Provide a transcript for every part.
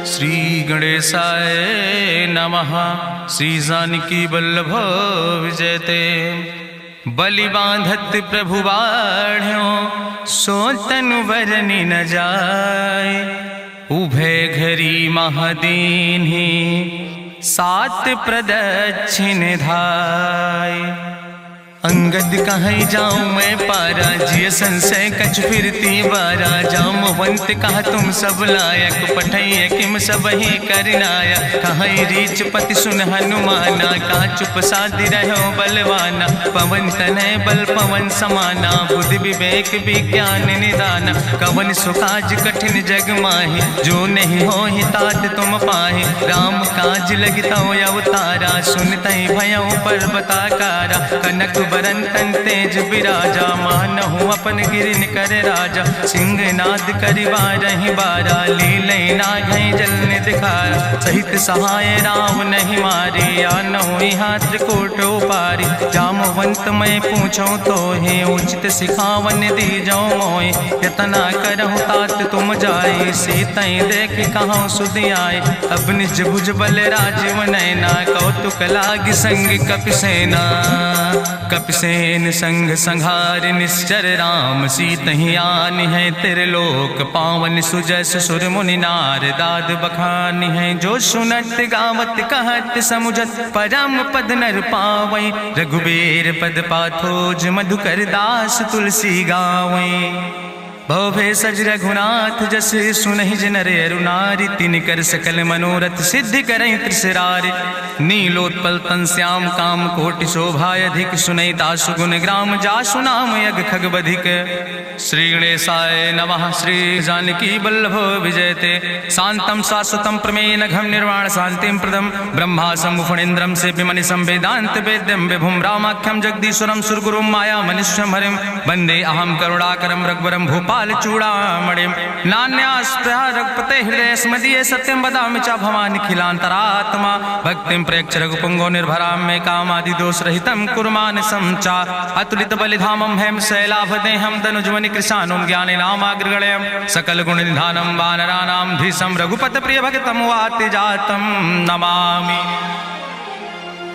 श्री गणेशाय नमः। श्री जानकी वल्लभ विजयते। बलि बांधत प्रभु बाढ़ो सो तनु बरनि न जाय। उभय घरी महादीन्हि सात प्रदक्षिण धाय। अंगद कहीं जाऊं मैं पारा जिय संशय कछ फिरती बारा। जामवंत कहा तुम सब लायक पठैय किम सब ही करनाया। कहीं रीच पति सुन हनुमाना कहा चुप साधि रहो बलवाना। पवन तनय बल पवन समाना बुद्धि विवेक विज्ञान निदाना। कवन सुकाज कठिन जग माहि जो नहीं हो ही तात तुम पाहि। राम काज लगितो अवतारा सुनतहि भयो पर्वताकारा। कनक बरन तन तेज बिराजा मानहु अपन गिरिन कर राजा। सिंह नाद करिवा रही बारा लीलै नाघै जल निधिखारा। सहित सहाय राम नहीं मारे आनहु यहाँ त्रिकोट पारी। जामवंत मैं पूछो तो हे उचित सिखावन दी जाओ मोय। यतना करहु तात तुम जाए सीतै देख कहूँ सुध आए। अब निज भुज बल राजीव नैना कौतुक लाग संग कपिसेना। कपिसेन संग संहार निश्चर राम सीतहि आनि है त्रिलोक पावन। सुजस सुर मुनि नार दाद बखानि है। जो सुनत गावत कहत समुझत परम पद नर पावै। रघुबीर पद पाथोज मधुकर दास तुलसी गावै। भवे सज रघुनाथ जस सुनहि जिनर अरुनारि। तिनकर सकल मनोरथ सिद्धि करहि त्रिसरारि। नीलोत्पल तन श्याम काम कोटि शोभाय अधिक। सुनहि दासु गुण ग्राम जासु नाम यज्ञ खग बधिक। श्री गणेशाय नमः। श्री जानकी वल्लभ विजयते। शांतम शाश्वतम प्रमेय नघम निर्वाण शांतिम प्रदम। ब्रह्मा शंभु फणीन्द्रम सेव्यमणि संवेदांत वेद्यम विभुम रामाख्यम जगदीश्वरम सुरगुरुम माया मनुष्यम हरिम। वंदे अहम करुणाकरम रघुवरम भूपाल चूड़ामणिम। नान्यास्पृहा रघुपते हृदय स्मदीये सत्यम वदामि च भवानि खिलांतरात्मा। भक्तिम प्रयच्छ रघुपुंगो निर्भराम मे कामादि दोष रहितम कुर्मान् समचा। अतुलित बलिधामम हेम शैलाभदेहम दनुजवनि कृशानुम ज्ञाने नामाग्रगण्यम। सकल गुण निधानम वानराणाम धीशम रघुपत प्रिय भक्तम वाति जातम नमामि।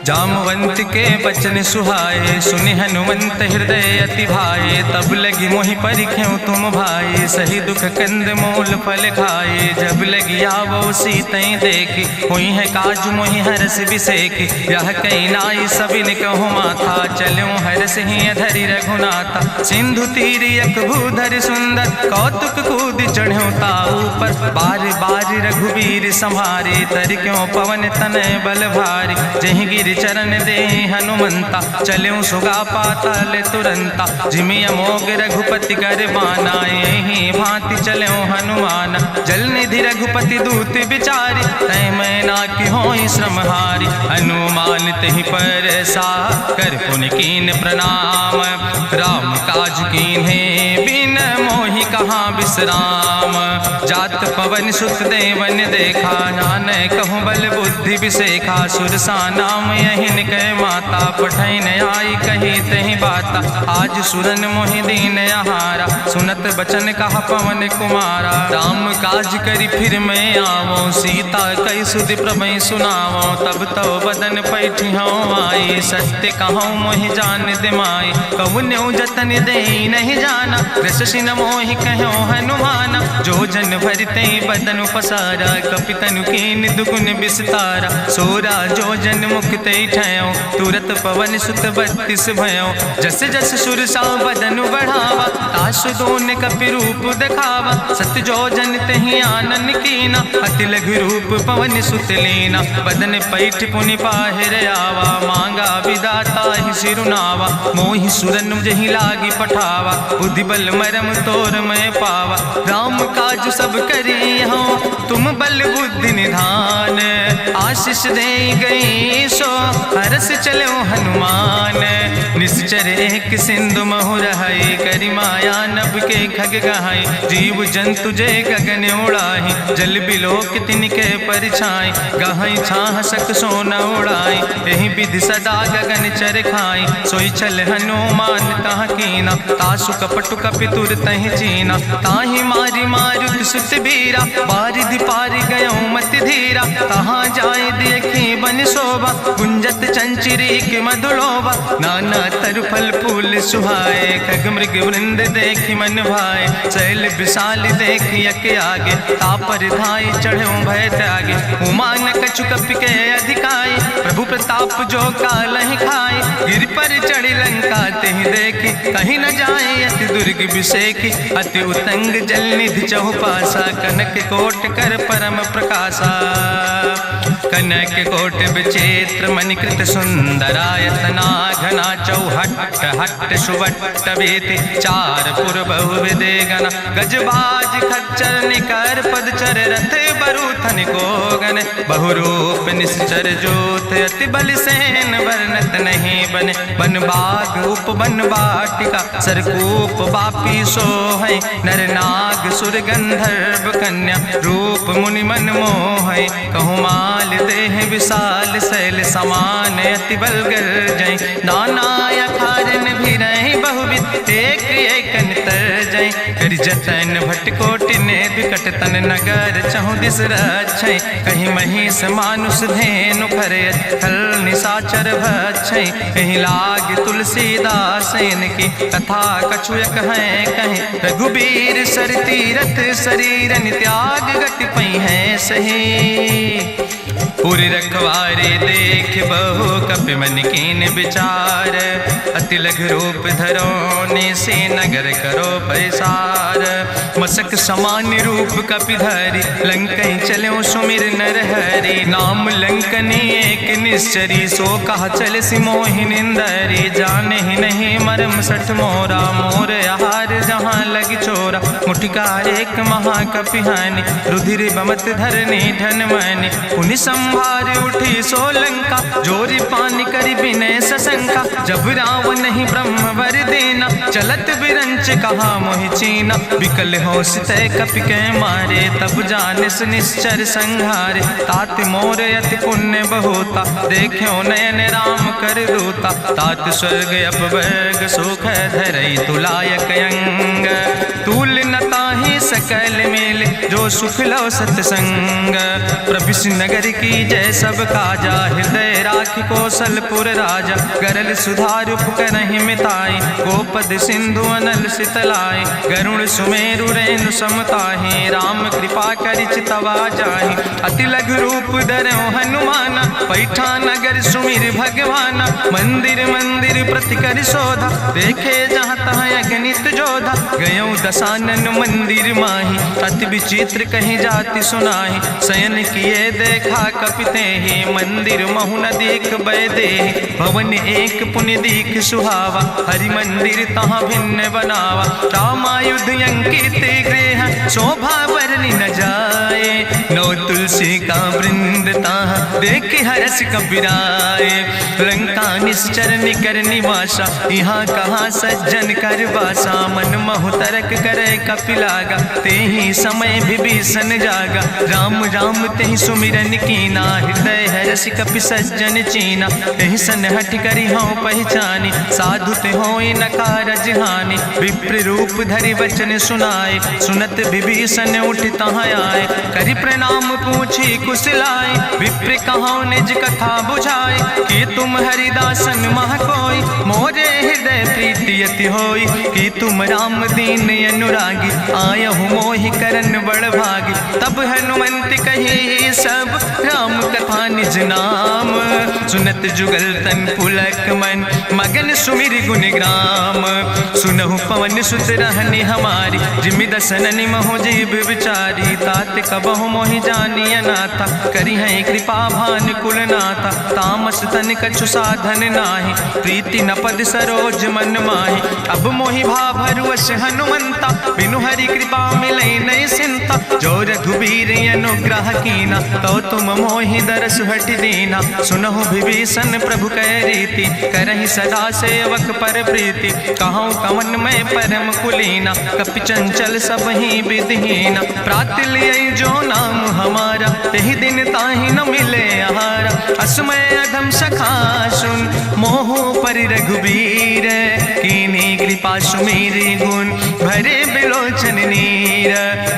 जामवंत के बचन सुहाए सुनि हनुमंत हृदय अति भाए। तब लगी मोहि परिख्यों तुम भाई सही दुख कंद मूल फल खाए। जब लगी आवो सीतै देखी हुई है काज मोहि हरस बिसेखी। यह कई नाई सबिन कहु माथा चलूं हरस ही अधरि रघुनाथा। सिंधु तीर यक भूधर सुंदर कौतुक कूद चढ़्यो ताऊ पर। बार बार रघुबीर संहारे तर क्यों पवन तनय बल भारी। जहि गिर चरण दे हनुमंता चल्यों सुगा पाताल तुरंता। जिमि अमोघ रघुपति कर बाना यही भांति चल्यों हनुमान। जल निधि रघुपति दूत बिचारी तय मैं ना कि होई श्रमहारी। हनुमान तहि पर सा कर पुनि कीन प्रणाम। राम काज कीन्हे बिन मोहि कहाँ विश्राम। जात पवन सुत देवन देखा नानय कहूँ बल बुद्धि बिसेखा। सुरसा नाम यहिन कह माता पठैन आई कही तहि बाता। आज सुरन मोहि दीन आहारा सुनत बचन कहा पवन कुमारा। राम काज करी फिर मैं आवो सीता कई सुधि प्रभै सुनावो। तब तो बदन पैठी हूँ आई सत्य कहूँ मोहि जान दिमाई। कहुन्यु जतन दे नहीं जाना रससिन मोहि कहो हनुमाना। जो जन भरते बदन पसारा कपितनु कीन दुगुन विस्तारा। सोरा जो जन मुक्ते ठयो तुरत पवन सुत 32 भयो। जस जस सुरसा बदन बढ़ावा तासु दोन कपि रूप दिखावा। सत जो जन तहि आनन कीना अति लघु रूप पवन सुत लीना। बदन पैठ पुनि पाहिर आवा मांगा विदाता ही सिरुनावा। मोहि सुरन जहि लागी पठावा बुद्धि बल मरम तोर मैं पावा। राम काज सब करी हो तुम बल बुद्धि निधान। आशीष दे गई सो हरस चलो हनुमान। निश्चर एक सिंधु महु रहाई करी माया नभ के खग गहाई। जीव जंतु जे गगन उड़ाही जल बिलोक तिनके परिछाई। गहाई छाह सक सोन उड़ाई यही विधि सदा गगन चर खाई। सोई चल हनुमान तह कीना तासु कपटु कपि तुर तहि चीना। ताहि मारी मारुत सुत बीरा बारिधि पारि गयो मति धीरा, तहाँ जाए देखी बन शोभा, गुंजत चंचरी के मधुलोभा, नाना तरु फल फूल सुहाए, खग मृग वृंद देखी मन भाए, शैल विशाल देखी यके आगे, तापर धाई चढ़ो भय त्यागे, उमान कछु कपि के अधिकाई, प्रभु प्रताप जो कालहि खाए, गिर पर चढ़ी लंका तेहि देखी, कहीं न जाए अति दुर्ग विषेखी, अति उतंग जल निधि चहुपासा, कनक कोट कर परम प्रकाशा, कनक कोट विचित्र मणिकृत सुंदरायतना, घना चौहट्ट हट्ट सुवट्ट वेति, चार पुर बहु विदे गण, गजबाज खच्चर निकर पदचर, रथ बरूथन को गण, बहुरूप निश्चर जोत, अति बल सेन वर्णत नहीं बने, बन बाग उप बन बाटिका, सरकूप बापी सोहै, नर नाग सुर गंधर्व कन्या, रूप मुनि मन मोहै, कहूँ माल देह विशाल, शैल समान अति बल गर्जै, नाना अखारन भी रही बहुविध, एक एक तर जै, कर जतन भटकोटि ने विकट तन, नगर चहु दिस रक्षै, कहीं महिष मानुष धेनु खरे, खल निशाचर भक्षै, कहीं लाग तुलसीदास इनकी, कथा कछुयक है कहीं, रघुबीर सर तीरथ शरीरन, त्याग गति पई है सही, पूरी रखवारे देख बहु कपि मन कीन विचार, अति लघु रूप धरोने से नगर करो पैसार, मसक समान रूप कपि धरि, लंकई चलो सुमिर नर हरि, नाम लंकनी एक निश्चरी, सो कहा चल सिमोहि निंदरी, जाने ही नहीं मरम सठ मोरा, मोर आहार जहाँ लग चोरा, मुठिका एक महाकपि हानि, रुधिर बमत धरनी धन मनि, पुनि संभार उठी सोलंका, जोरी पानी करी विनय सशंका, जब रावण ही ब्रह्म वर देना, चलत बिरंच कहा मोहि चीना, विकल हो सितय कपि के मारे, तब जानिस निश्चर संहारे, तात मोर अति पुण्य बहुता, देखो नयन राम कर दूता, तात स्वर्ग अपवर्ग सुख धरई तुलायक अंग, तूल न ताहि सकल मेल, जो सुख लो सत्संग, प्रभिस नगर की जय सब काजा, हृदय राख कौशलपुर राजा, गरल सुधार उपकरहि मिताई, गोपद सिंधु अनल सितलाई, गरुण सुमेरु रेणु समताहि, राम कृपा करि चितवा जाहि, अति लघु रूप धरौ हनुमाना, पैठा नगर सुमिर भगवाना, मंदिर मंदिर प्रति कर शोधा, देखे जहाँ तहाँ अगणित जोधा, गयौ दशानन मंदिर माही, अति विचित्र कहीं जाति सुनाही, शयन किए देखा कपिते ही, मंदिर महु न देख बैदे, भवन एक पुनि दीख सुहावा, हरि मंदिर तहाँ भिन्न बनावा, रामायुध अंकित गृह, शोभा बरनी न जाए, नौ तुलसी का वृंद तहाँ देख हरस कपिराए, लंका निश्चर निकर निवासा, यहाँ कहाँ सज्जन कर बासा, मन महु तरक करे कपिलागा, तेहि समय विभीषण जागा, राम राम तेहि सुमिरन कीना, हृदय हरस कपि सज्जन चीना, तेहि सन हट करी हूँ पहचानी, साधु ते होई न कारज हानि, विप्र रूप धरि वचन सुनाए, सुनत विभीषण उठ तहाँ आए, करि प्रणाम पूछी कुशलाए, विप्र कहाँ निज कथा बुझाए, कि तुम हरिदासन मह कोई, मोरे हृदय प्रीति अति होई, कि तुम राम दीन अनुरागी, आयहु मोहि करन बड़ भागी, तब हनुमंत कही सब राम कथा निज नाम, सुनत जुगल तन पुलक मन, मगन सुमिर गुण ग्राम, सुनहु पवन सुत रहनी हमारी, जिमि दसननि महु जीव विचारी, तात कबहु मोहि जानिय नाथा, करी है कृपा भान कुल नाथा, तामस तन कछु साधन नाही, प्रीति न पद सरोज मन माही, अब मोहि भा भरुवश हनुमंता, बिनु हरि कृपा मिलै नहीं सिंता, जो रघुबीर अनुग्रह कीना, तो तुम मोहि दरस हट दीना, सुनहु विभीषण प्रभु कै रीति, करहि सदा सेवक पर प्रीति, कहूँ कवन में परम कुलीना, कपि चंचल सब ही विधिहीना, प्रात लियै जो नाम हमारा, तेहि दिन ताहि न मिले आहारा, असमय अधम सखा सुन, मोहु पर रघुबीर, कीन्ही कृपा सुमेरि गुण, भरे बिलोचन नीर,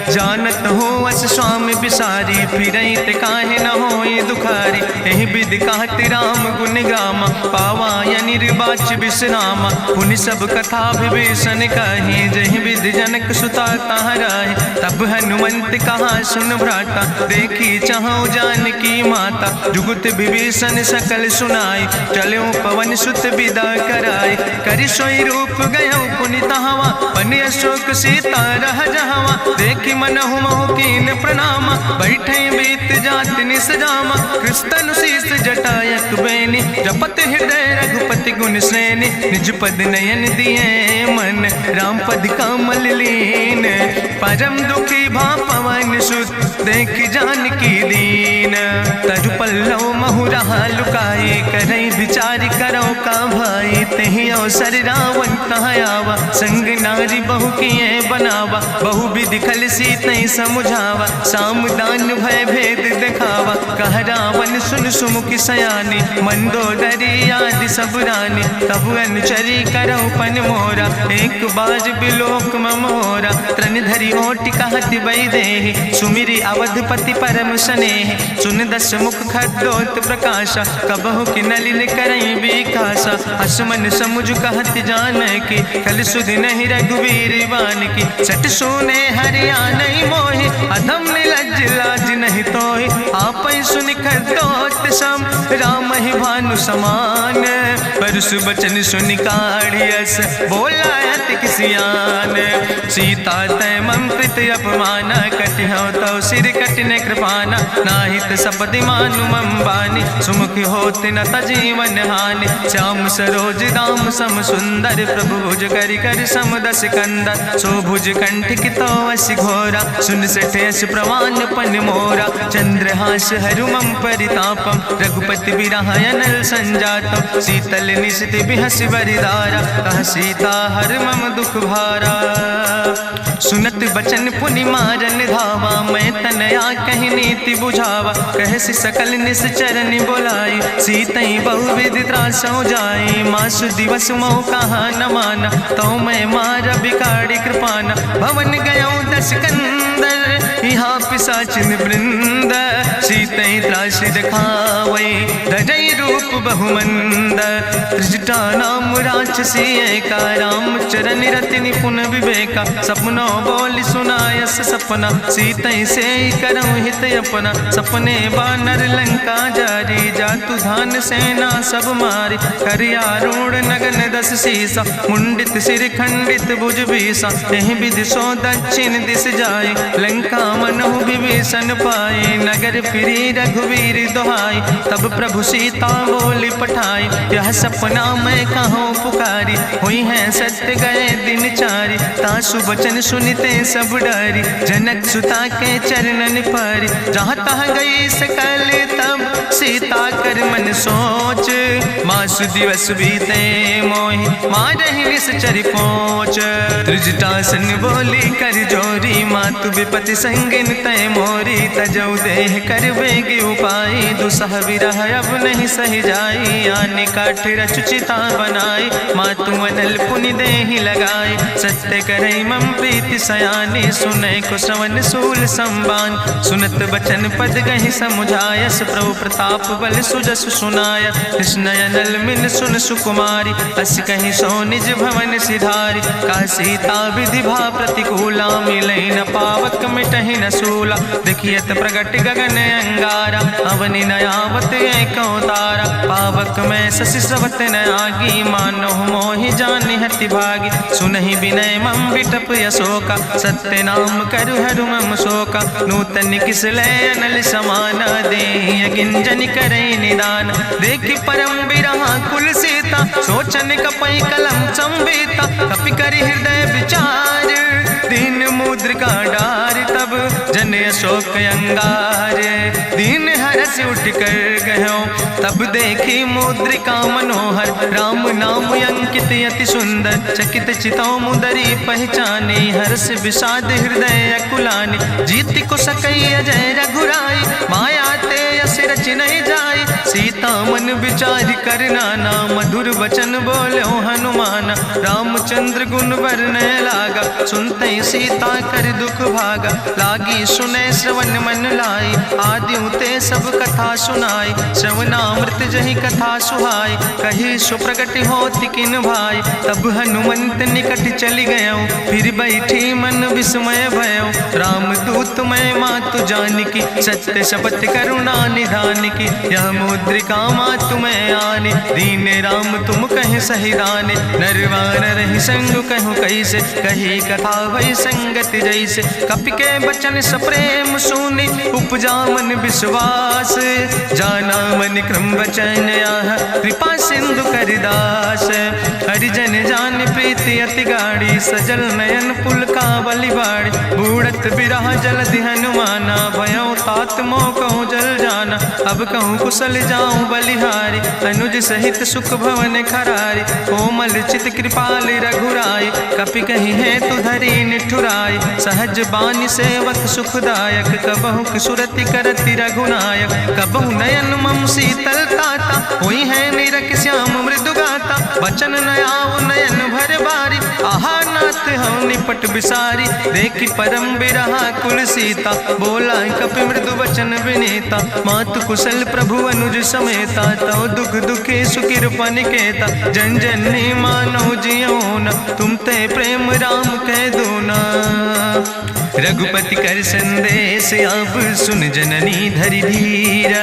जानत हूँ अस स्वामी बिसारी, फिरई ते काहे न होई दुखारी। एहि विधि कहत राम गुण गामा, पावा निर्बाच विश्रामा। पुनि सब कथा विभीषण कही, जहि विधि जनक सुता कहाँ रहे। तब हनुमंत कहा सुन भ्राता, देखी चाहूं जानकी माता। जुगुत विभीषण सकल सुनाई, चलो पवन सुत विदा कराई। करि सोई रूप गयो पुनि तहावा, बन अशोक सीता रह जहावा। देखी मनहु महु कीन प्रणामा, बैठे बीत जात निस जामा। कृष्ण शीस जटायक बेनी, जपत हृदय रघुपति गुण श्रेणी। निज पद नयन दिए मन, राम पद कमल लीन। परम दुखी भा पवन सुत, देख जानकी दीन। तरु पल्लव महु रहा लुकाई, करई विचार करो का भाई। तेहि अवसर रावण कहाँ आवा, संग नारी बहु किए बनावा। बहु विधि खल सीतै समुझावा, साम दान भय भेद दिखावा। कह रावण सुन सुमुखी सयानी, मंदोदरी आदि सब रानी। तब अनुचरी करो पन मोरा, एक बाज बिलोक ममोरा। त्रन धरि ओटि कहत बई देहि, सुमिरी अवधपति परम स्नेह। सुन दस मुख खद्योत प्रकाशा, कबहु कि नलिन करई बिकासा। असमन समुझ कहत जानकी, कल सुध नहीं रघुवीर बानकी। सट सुने हरियाणई मोहि, अधम निलज्ज लाज नहीं तोहि। आपै सुनि खद्योत सम, राम ही भानु समान। परसु बचन सुनि काढ़ियस, बोला अति किसियान। सीता तै मम प्रीति अपमाना, कटिहौ तौ सिर कटिने कृपाना। नाहित सपदि मानु मम बानी, सुमुख होत न तजीवन हानि। श्याम सरोज दाम सम सुंदर, प्रभु भुज करि कर सम दस कंदर। सो भुज कंठ कितो असी घोरा, सुन सठेस प्रवान पन मोरा। चंद्रहास हरु मम परितापम, रघुपति बिरह अनल संजातम। शीतल निशित बिहसि बरिदारा, कह सीता हर मम दुख भारा। सुनत बचन पुनि मारन धावा, मैं तनया कहि नीति बुझावा। कहसि सकल निश्चरन बोलाई, सीतई बहुविधि त्रासौ जाई। मासु दिवस मोह कहा न माना, तो मैं मार बिकाड़ी कृपाना। भवन गयो दस कंदर, यहाँ पिशाचिन वृंद। सीतई त्रास दिखावई, धजई रूप बहुमंद। त्रिजटा नाम राक्षसी एका, राम चरण रति निपुण विवेका। सपनों बोल सुनायस सपना, सीतई से करऊं हित अपना। सपने बानर लंका जारी, जातु धान सेना सब मारी। करियारूढ़ नगन दस सीसा, मुंडित सिर खंडित भुज बीसा। एहि विधि सो दक्षिण दिस जाए, लंका मनहु विभीषण पाए। नगर फिरी रघुवीर दुहाई, तब प्रभु सीता बोली पठाई। यह सपना मैं कहूँ पुकारी, हुई है सत्य गए दिन चारी। तासु बचन सुनते सब डरी, जनक सुता के चरणन पर। जहाँ तहाँ गई सकल तब, सीता कर मन सोच। मासु दिवस बीते मोहि, मारहि निश्चर पहुँच। त्रिजटासन बोली कर जोरी, मातु विपति संगिन तय मोरी। तजौ देह कर बेग उपाय, दुसह विरह अब नहीं सही जाई। आने काठ रचुचिता बनाई, मातु अनल पुनि देहि लगाई। सत्य करई मम प्रीति सयानी, सुनै को श्रवण सूल संबान। सुनत बचन पद गहि समुझायस, प्रभु प्रताप बल सुजस सुनाय। कृष्ण अनल मिन सुन सुकुमारी, अस कहि सो निज भवन सिधारी। का सीता विधि भा प्रतिकूला, मिलै न पावक मिटहि न सूला। देखियत प्रगट गगन अंगारा, अवनि नयावत एको तारा। पावक में शशि स्रवत न आगी, मानो मोहि जानि हति भागी। सुनहि विनय मम विटप यशोका, सत्य नाम करु हरु मम शोका। नूतन किस लय अनल समाना, देहि गिंजन करई निदान। देखि परम बिरहा कुल सीता, सोचन कपई कलम संवेता। कपि करि हृदय विचार, दीन मुद्रिका डार। तब जन अशोक अंगार, दीन हरस उठ कर गयो। तब देखी मुद्रिका मनोहर, राम नाम अंकित अति सुंदर। चकित चितौ मुदरी पहचानी, हर्ष विषाद हृदय अकुलानी। जीत को सकई अजय रघुराई, माया ते यस रच नहीं जाई। सीता मन विचार कर नाना, मधुर वचन बोलो हनुमान। रामचंद्र गुण वर्णय लागा, सुनते सीता कर दुख भागा। लागी सुने श्रवण मन लाई, आदि ते सब कथा सुनाई। श्रवणामृत जहि कथा सुहाई, कही सुप्रगट होति किन भाई। तब हनुमंत निकट चली गयो, फिर बैठी मन विस्मय भयो। राम दूत मैं मातु जानकी, सत्य शपथ करुणा निधान की। यह मुद्रिका मातु मैं आने, दीन राम तुम कहे सही दाने। नरवान रही संग कहूँ कैसे, कही कथा भई संगति जैसे। कपि के बचन सप्रेम सुनी, उपजा मन विश्वास। जाना मन क्रम वचन आह, कृपा सिंधु करिदास। हरिजन जान प्रीति अति गाड़ी, सजल नयन पुलकावली बाड़ी। बूढ़त बिरह जलधि हनुमाना, भयो तात मोह कहूँ जल जाना। अब कहूँ कुशल जाऊँ बलिहारी, अनुज सहित सुख भवन खरारी। कोमल चित कृपाल रघुराई, कपि कही है तु धरी निठुराई। सहज बानी सेवक सुखदायक, कबहु सुरति करति रघुनायक। कबहु नयन मम शीतल ताता, हुई है निरख श्याम मृदु गाता। वचन न आव नयन भर बारी, आहा नाथ हम निपट बिसारी। देखी परम बिरहा कुल सीता, बोला कपि मृदु वचन विनीता। मातु कुशल प्रभु अनुज समेता, तव दुख दुखी सुकृपा निकेता। जन जननी मानो जियो न, तुम ते प्रेम राम कह दो ना। रघुपति कर संदेश अब सुन जननी धरि धीर।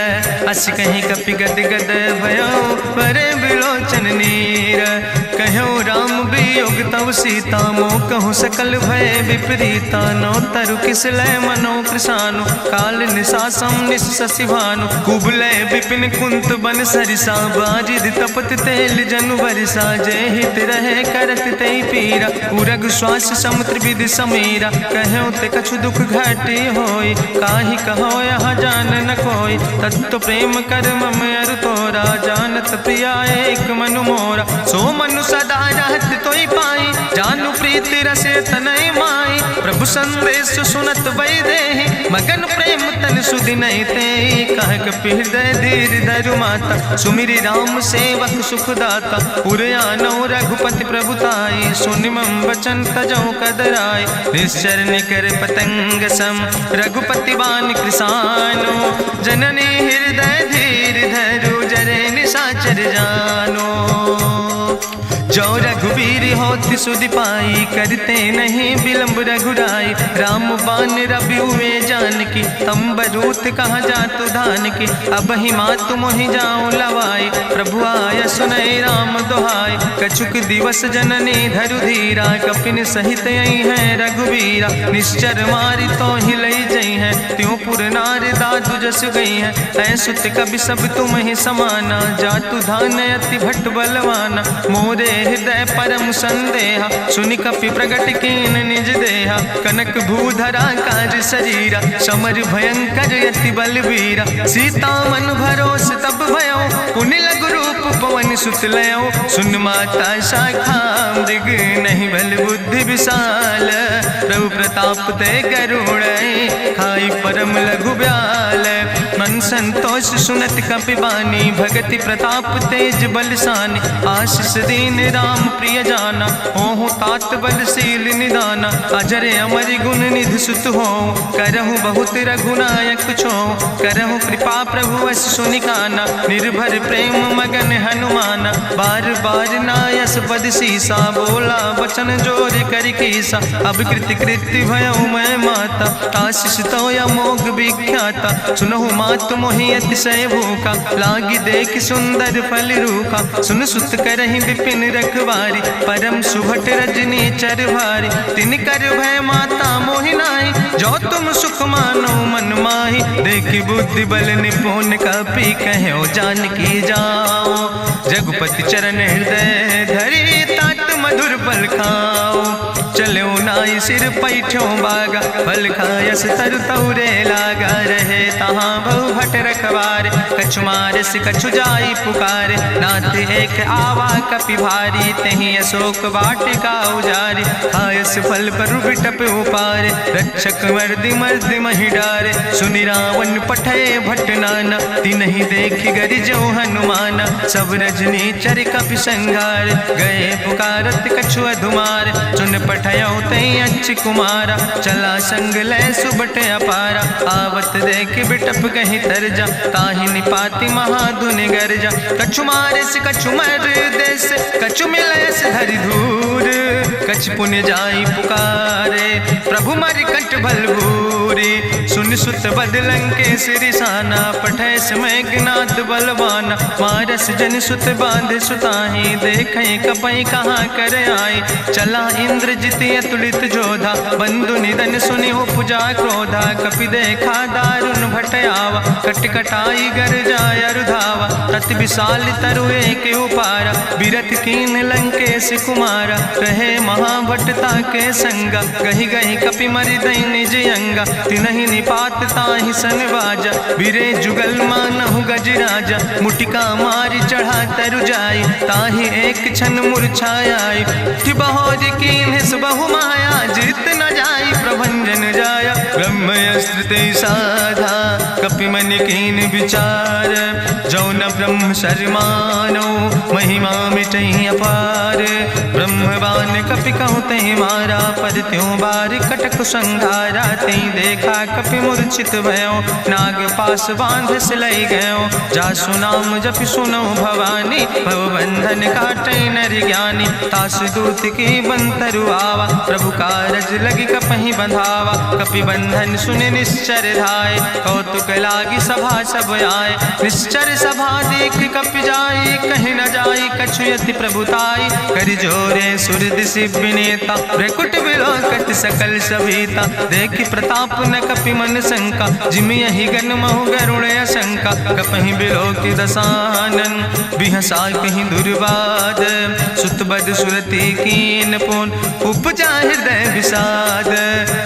अस कहीं कपि गद गद भयो, परे बिलोचन नीर। कहो राम वियोग तव सीता, मोह कहूँ सकल भय विपरीता। नौ तरु किस लय मनो कृशानु, काल निशासम निश शशि भानु। कुबलय विपिन कुंत बन सरिसा, बाजिद तपत तेल जनु बरिसा। जय हित रहे करत तई पीरा, उरग श्वास समुद्र विधि समीरा। कहो ते कछु दुख घटी होई, काहि कहो यहाँ जान न कोई। तत्व प्रेम कर मम अरु तोरा, जानत प्रिया एक मनु मोरा। सो मनु सदा रहत तोई पाई, जानु प्रीति रसे तनय माई। प्रभु संदेश सुनत वै देहि, मगन प्रेम तन सुधि नहीं ते। कह कपि हृदय धीर धरु माता, सुमिरि राम सेवक सुखदाता। पुर आनो रघुपति प्रभुताई, सुनि मम वचन तजौ कदराई। निश्चर निकर पतंग सम, रघुपति बान कृसानो। जननी हृदय धीर धरु, जरे निशाचर जानो। जो रघुवीर होति सुधि पाई, करते नहीं विलंब रघुराई। राम बान रवि हुए जानकी, तंबरूथ कहाँ जातु धान की। अब ही मातु मोहि जाऊँ लवाई, प्रभु आय सुनय राम दुहाई। कछुक दिवस जननी धरु धीरा, कपिन सहित आई है रघुवीरा। निश्चर मारी तो ही लई जई है, त्यों पुर नार दादु जस गई है। ऐसुत कवि सब तुम ही समाना, जातु धान अति भट्ट बलवाना। मोरे हृदय परम संदेहा, सुनि कपि प्रगट कीन निज देहा। कनक भूधरा काज शरीरा, समर भयंकर यति बलवीरा। सीता मन भरोस तब भयो, पुनि लघु रूप पवन सुत लयो। सुन माता शाखा मृग, नहीं बल बुद्धि विशाल। प्रभु प्रताप ते गरुड़, खाई परम लघु ब्याल। मन संतोष सुनत कपि बानी, भगति प्रताप तेज बलसानी। आशीष दीन राम प्रिय जाना, होहु तात बलशील निदाना। अजर अमर गुण निधि सुत हो, करहु बहुत रघुनायक छो। करहु कृपा प्रभु वश सुनिकाना, निर्भर प्रेम मगन हनुमाना। बार बार नायस पद सीसा, बोला वचन जोर कर कीसा। अब कृति कृति भयो मैं माता, आशीष तो अमोघ विख्याता। सुनहु मातु मोहि अतिशय भूखा, लागी देख सुंदर फल रूखा। सुन सुत करहि विपिन रखवारी, परम सुभट रजनी चर भारी। तिन कर भय माता मोहि नाहि, जो तुम सुख मानो मन माहि। देखि बुद्धि बल निपुण कपि, कहो जानकी जाओ। रघुपति चरण हृदय धरि, तात मधुर फल खाओ। चलो नाई सिर पैठो बागा, फल खायस तरु तौरे लागा। रहे तहाँ बहु भट रख रखवारे। कछु मारस कछु जाई पुकारे, नाथ एक आवा कपि भारी। तहीं अशोक वाटिका उजारी, खायस फल पर बिटप उपारे। रक्षक मर्दि मर्दि महि डारे, सुनि रावण पठय भट्ट नाना। तिन्हि देखि गरिजो हनुमाना, सब रजनी चर कपि संघार। गए पुकारत कछु अधुमार, सुन पठयो तई अच्छ कुमारा। चला संग लय सुबट अपारा, आवत देख बिटप कहीं तरजा। ताहि निपाति महाधुनि गर्जा, कछु मारस कछु मर देस। कछु मिलयस धरि धूर, कछ पुण्य जाई पुकारे। प्रभु मरि कंठ भल भूरी, सुन सुत बद लंकेश रिसाना। पठय समय ज्ञात बलवाना, मारस जन सुत बांध सुताहि। देखें कपई कहाँ कर आए, चला इंद्रजित अतुलित जोधा। बंधु निधन सुनि उपजा क्रोधा, कपि देखा दारुण भट आवा। कट कटाई गर जाय रुधावा, तत विशाल तरु एक उपारा। बिरथ कीन लंकेश कुमारा, रहे महाभटता के संगा। गहि गहि कपि मरि दई निज अंगा, तिन्हि निपात ताहि सन बाजा। बिरे जुगल मानहु गजराजा, मुटिका मारि चढ़ा तरु जाई। ताहि एक क्षण मूर्छाई, बहोर कीन्ह सुबहु माया। जीत न जाई प्रभंजन जाया, ब्रह्मस्त्र ते साधा। कपि मन कीन विचार, जो न ब्रह्म शर्मानो। महिमा मिटई अपार, ब्रह्मवान कपि कहु तहि मारा। पर त्यों बार कटक संघारा, तई देखा कपि मूर्छित भयो। नाग पास बांध सिलई गयो, जासु नाम जपि सुनो भवानी। भव बंधन काटई नर ज्ञानी, तास दूत की बंतरु आवा। प्रभु कारज लगी कपहि बंधावा, कपि बंधन सुनि निश्चर धाय। कौतुक लागी सभा सब आए, निश्चर सभा देख कपि जाई। कहीं न जाई कछु यति प्रभुताई, कर जोरे सुर दिसि विनेता। ब्रकुट विलोकत सकल सभीता, देखि प्रताप न कपि मन शंका। जिमि यहि गन महु गरुण शंका, कपहि बिलोकि दसानन। बिहसा कहीं दुर्वाद, सुत बद सुरति कीन पुन। उपजा हृदय विषाद,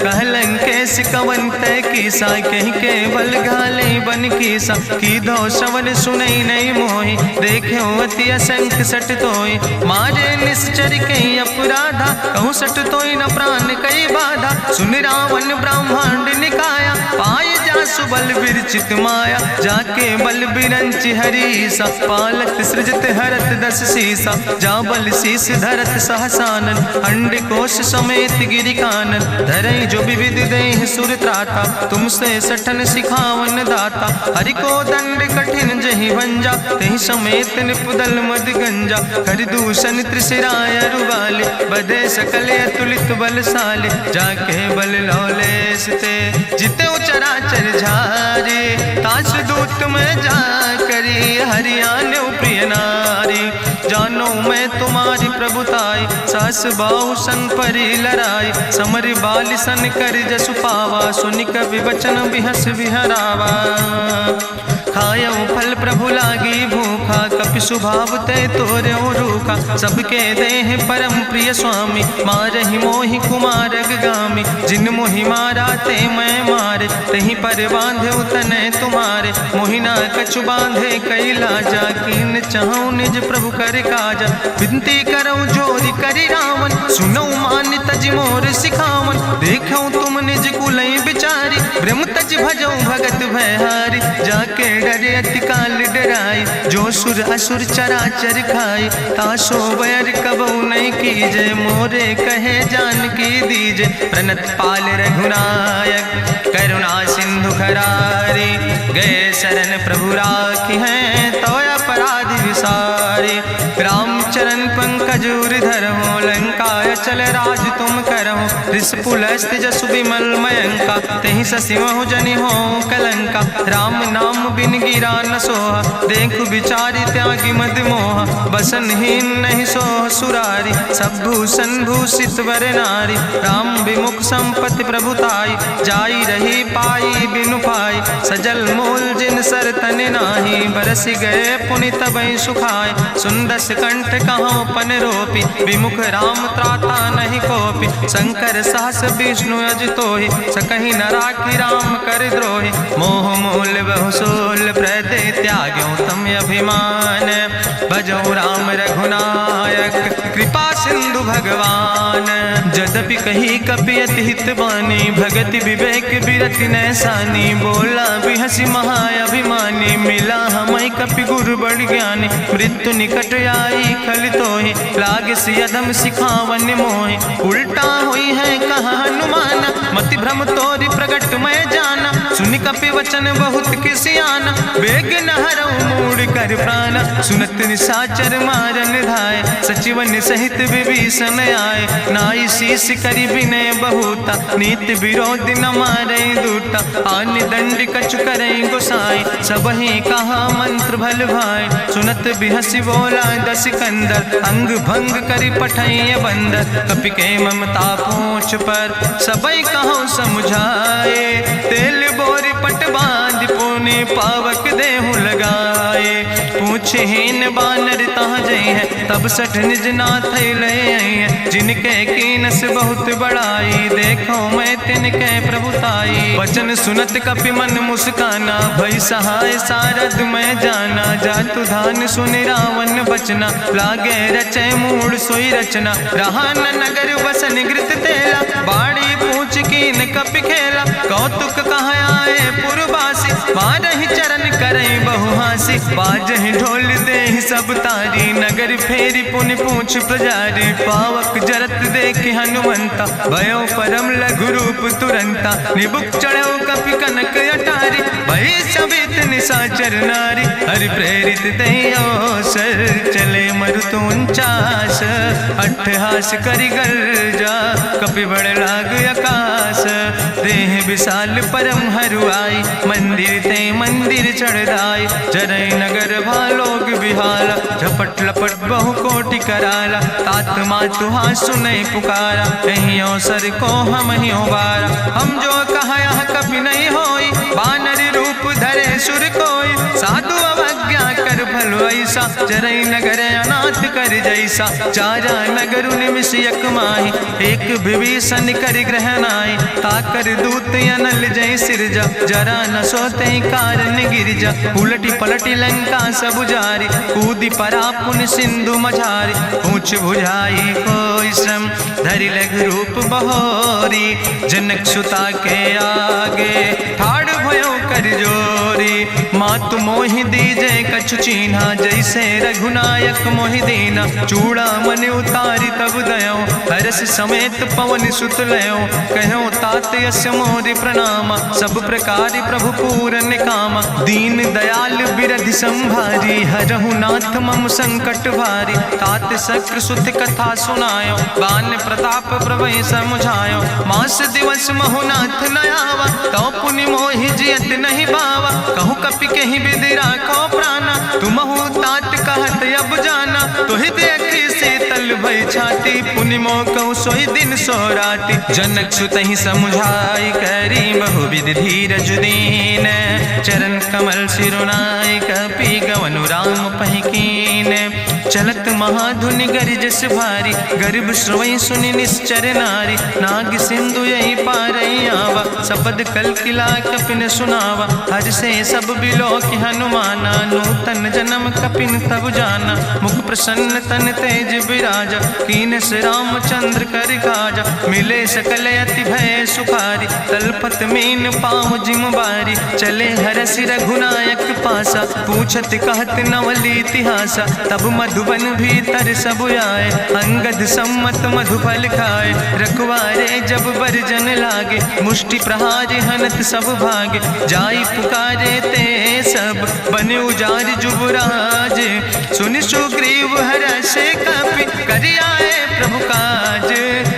कहलन कैस कवन तय कीसा। कहीं केवल घाले बन कीसा, की दो श्रवण सुनई नहीं मोहि। देखे अति असंख सट तोय, मारे निश्चर कई अपराधा। कहूँ सट तोय न प्राण कई बाधा, सुन रावण ब्रह्मांड निकाया। पाय जासु बल विरचित माया, जाके बल बिरंचि हरीसा। पालत सृजत हरत दस सीसा, जा बल शीस धरत सहसानन। अंड कोश समेत गिरि कानन, धरई जो विविध देह सुर त्राता। तुमसे सठन सिखावन दाता, हरि को दंड कठिन जहि भंजा। तहि समेत निपुदल मद गंजा, कर दूषण त्रिशिराय रुगाले। बधे सकल अतुलित बलशाले, जाके बल लौलेस ते। जिते चराचर झारे, तास दूत में जा करी। हरियाणा प्रिय नारी, जानो मैं तुम्हारी प्रभुताई। सास बाहु सन परी लड़ाई, समर बाल सन कर जसु पावा। सुनि कवि बचन बिहस बिहरावा, खायो फल प्रभु लागी भूखा। कपि स्वभाव ते तोर्यो रूखा, सबके देह परम प्रिय स्वामी। मारहि मोहि कुमारग गामी, जिन मोहि मारा ते मैं मारे। तहीं पर बांधे तने तुम्हारे, मोहिना कछु बांधे कई लाजा। कीन चाहूं निज प्रभु कर काजा, विनती करऊं जोरी करी रावण। सुनऊ मान तज मोर सिखावन, देखऊं तुम निज कुलई बिचारी। ब्रह्म तज भजऊं भगत भयहारी, जाके डरे अति काल डराई। जो सुर असुर चराचर खाई, तासो बैर कबऊ नहीं कीजे। मोरे कहे जान की दीजे, प्रणत पाल रघुनायक। करुणा सिंधु खरारी, गए शरण प्रभु राखी हैं। तो अपराध विसारी, रामचरण पंकज उर धरहु। लंकाय चल राज तुम करहु, रिसपुलस्त जसु विमल मयंका। तेहि ससिमहु जनि हो कलंका, राम नाम बिन गिरा न सोहा। देखु विचारि त्यागी मद मोहा, बसनहीन नहीं सोह सुरारी। सब भूषण भूषित वर नारी, राम विमुख संपत्ति प्रभुताई। जाई रही पाई बिनु पाई, सजल मूल जिन सर तन नाही। बरस गए पुनि तबई सुखाय, सुंदस कंठ कहाँ पन रोपी। विमुख राम त्राता नहीं कोपी, शंकर सहस विष्णु अज तोहि। सकहि न राखी राम कर द्रोहि, मोह मूल बहु सोल प्र हम अभिमान। भजो राम रघुनायक कृपा सिंधु भगवान। जदपि कही कपि अति हित बानी, भगति विवेक बिरति नैसानी। बोला बिहसी महाअभिमानी, मिला हमें कपि गुरु बड़ ज्ञानी। मृत्यु निकट आई खल तोहि, लागे सियदम सिखावन मोहि। उल्टा हुई है कहा हनुमाना, मति भ्रम तोरि प्रगट मैं जाना। सुनि कपि वचन बहुत किसियाना, बेग न हरऊ मूढ़ कर प्राण। सुनत निशाचर मारन धाय, सचिवन सहित विभीषण आए। नाई शीस करि विनय बहुता, नीति विरोध न मारे दूता। आन दंड कछु करे गोसाई, सबहि कहा मंत्र भल भाई। सुनत बिहसी बोला दस कंदर, अंग भंग करि पठैय बंदर। कपि के ममता पूछ पर, सबई कहो समुझाए। तेल बोरी पट बांध पुनि, पावक देहु लगाए। पूछहीन बानर तहाँ जई है, तब सठ निज नाथ लय है। जिनके कीनस बहुत बड़ाई, देखो मैं तिनके प्रभुताई। वचन सुनत कपि मन मुस्काना, भई सहाय सारद मैं जाना। जातु धान सुनि रावण बचना, लागे रचे मूढ़ सोई रचना। रहा न नगर बसन घृत तेला, बाड़ी पूछ कीन कपि खेला। कौतुक कहाँ आए पुरवासी, मारहि चरण करई बहु हासी। बाजहि ढोल देहि सब तारी, नगर फेरी पुनि पूछ प्रजारी। पावक जरत देखि हनुमंता, भयो परम लघु रूप तुरंता। निबुक चढ़ो कपि कनक अटारी, भई सबित निशाचर नारी। हरि प्रेरित दयो सर, चले मरुत 49। अट्ठहास करि गर्जा, कपि बड़ लाग आकाश। देह विशाल परम हरुआई, मंदिर ते मंदिर चढ़ाई। जरई नगर भालोग बिहाला, झपट लपट बहु कोटि कराला। तात मातु हाँ सुनै पुकारा, कहीं अवसर को हम ही उबारा। हम जो कहा यहाँ कभी नहीं होई, बानर रूप धरे सुर कोई। साधु अवज्ञा कर भलो ऐसा, जरई नगर अनाथ कर जैसा। चारा नगर निमिष यक माही, एक विभीषण कर ग्रहण आई। ताकर दूत अनल जय सिरजा, जरा न सोते कारण गिरजा। उलटी पलटी लंका सब जारी, कूदी परा पुन सिंधु मझारी। पूछ बुझाई कोई श्रम, धरि लघु रूप बहोरी। जनक सुता के आगे, ठाड़ भयो कर जोरी। मातु मोहि दीजे कछु चीन्हा, जैसे रघुनायक मोहि दीना। चूड़ा मन उतारी तब दयो, हरस समेत पवन सुत लयो। कहो तात यस मोरि प्रणामा, सब प्रकार प्रभु पूरन कामा। दीन दयाल बिरधि संभारी, हरहु नाथ मम संकट भारी। तात शक्र सुत कथा सुनायो, बान प्रताप प्रभय समुझायो। मास दिवस महुनाथ न आवा, तो पुनि मोहि जियत नहीं बावा। कहु कपि कहीं विधि राखो प्राणा, तुमहु तात कहत अब जाना। तुहि देखी शीतल भई छाती, पुनि मोह कहु सोई दिन सो राति। जनक सुतहि समुझाई, करी बहु विधि धीरज दीन। चरण कमल सिरुनाई, कपि गवनु राम पहि कीन। चलत महाधुनि गरिजस भारी, गर्भ श्रवई सुनि निश्चर नारी। नाग सिंधु यही पारई आवा, सपद कल किला कपिन सुनावा। हर से सब बिलो कि हनुमाना, नूतन जन्म कपिन तब जाना। मुख प्रसन्न तन तेज विराजा, कीनस रामचंद्र कर काजा। मिले सकल अति भय सुखारी, तलपत मीन पाँव जिम बारी। चले हरसि रघुनायक पासा, पूछत कहत नवल इतिहासा। तब मधुबन भीतर सब आए, अंगद सम्मत मधुफल खाए। रखवारे जब बरजन लागे, मुष्टि प्रहारे हनत सब भागे। जाई पुकारे ते सब, बने उजार जुबराज। सुनि सुग्रीव हरषे कपि, करि आए प्रभु काज।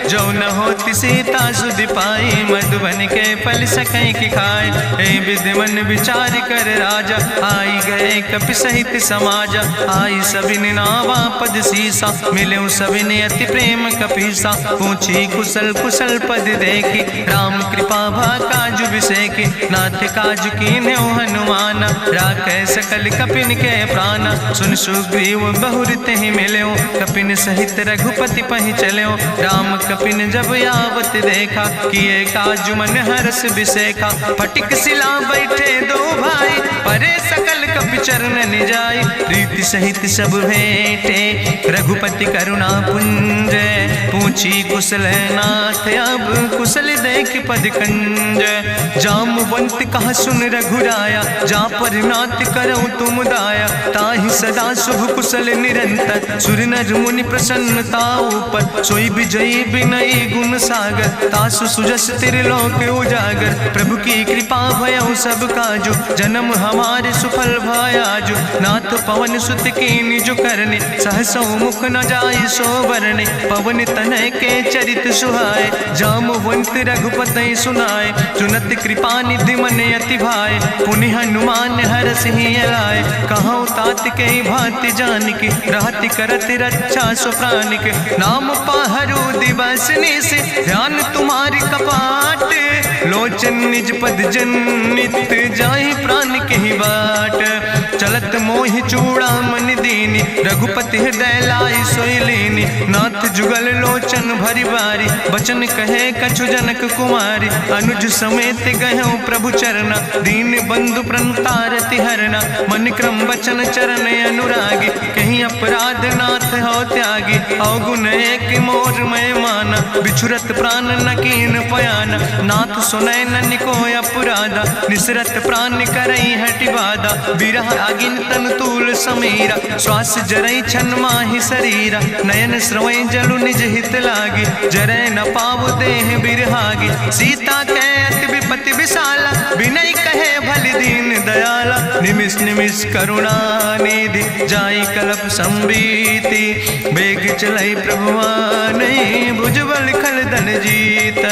जो न होति सीता सुधि पाई, मधुबन के फल सकै कि खाए। ए विधि मन विचार कर राजा, आई गए कपि सहित समाजा। आई सबिन नावा पद सीसा, मिले सबिन अति प्रेम कपीसा। पूछी कुशल कुशल पद देखी, राम कृपा भा काजु बिसेकी। नाथ काजु कीन्हे हनुमाना, राखै सकल कपिन के प्राणा। सुन सुग्रीव बहुर तेहि मिल्यो, कपिन सहित रघुपति पहि चल्यो। राम कपिन जब आवत देखा, किए काजु मन हरस बिसेखा। फटिक सिला बैठे दो भाई, परे सकल कपि चरण जाय, प्रीति सहित सब भेंटे रघुपति करुणा पुंज। पूछी कुशल नाथ अब कुशल देख पद कंज। जामवंत कहा सुन रघुराया, जा पर नाथ करऊं तुम दाया। ताहि सदा शुभ कुशल निरंतर, सुर नर मुनि प्रसन्नता ऊपर। सोई विजयी विनयी गुण सागर, तासु सुजस त्रिलोक उजागर। प्रभु की कृपा भयउ सब काजु, जन्म हमारे सुफल भयाजु। नाथ पवन सुत की निज करने, सहसो मुख न जाय सो बरने। पवन तनय के चरित सुहाए, जामवंत रघुपति सुनाए। चुनत कृपा निधि मन अति भाए, पुनि हनुमान हरष ही लाए। कहूँ तात के भांति जान के, रहति करत रक्षा सो प्राण के। नाम पाहरु दिवस निस, ध्यान तुम्हारी कपाट। लोचन निज पद जनित, जाहि प्राण के ही बाट। चलत मोहि चूड़ामणि दीनी, रघुपति हृदय लाई सोई लीनी। नाथ जुगल लोचन भरि बारी, बचन कहे कछु जनक कुमारी। अनुज समेत गहु प्रभु चरना, दीन बंधु प्रणतारति हरना। मन क्रम वचन चरण अनुरागी, कहीं अपराध नाथ हो त्यागी। अवगुण एक मोर मैं माना, बिछुरत प्राण न कीन पयाना। नाथ सुनय न को अपराधा, निसरत प्राण करई हटि बाधा। बिरह अगिन तन तूल समीरा, श्वास जरई छन माहि शरीरा। नयन श्रवई जलु निज हित लागी, जरय न पाव देह बिरहागी। सीता के अति विपति विशाला, विनय कहे भलि दीन दयाला। निमिष निमिष करुणा निधि, जाई कलप संबीति। बेग चलई प्रभुआनई, भुजबल खल धन जीत।